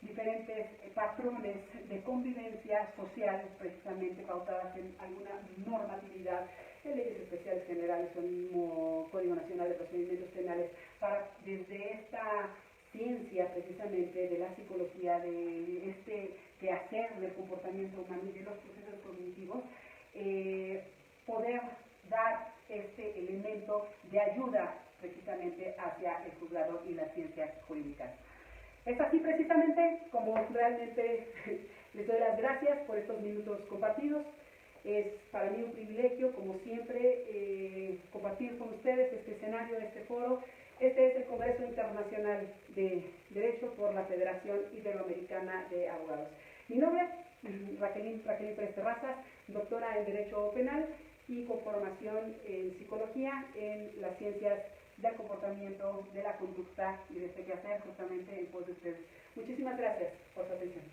diferentes patrones de convivencia social precisamente pautadas en alguna normatividad, en leyes especiales generales o el mismo Código Nacional de Procedimientos Penales, para desde esta ciencia precisamente de la psicología, de este quehacer del comportamiento humano y de los procesos cognitivos, poder dar este elemento de ayuda precisamente hacia el juzgador y las ciencias jurídicas. Es así precisamente como realmente les doy las gracias por estos minutos compartidos. Es para mí un privilegio, como siempre, compartir con ustedes este escenario, este foro. Este es el Congreso Internacional de Derecho por la Federación Iberoamericana de Abogados. Mi nombre es Raquelín Pérez Terrazas, doctora en Derecho Penal y con formación en Psicología en las ciencias del comportamiento, de la conducta y de este quehacer justamente en pos de ustedes. Muchísimas gracias por su atención.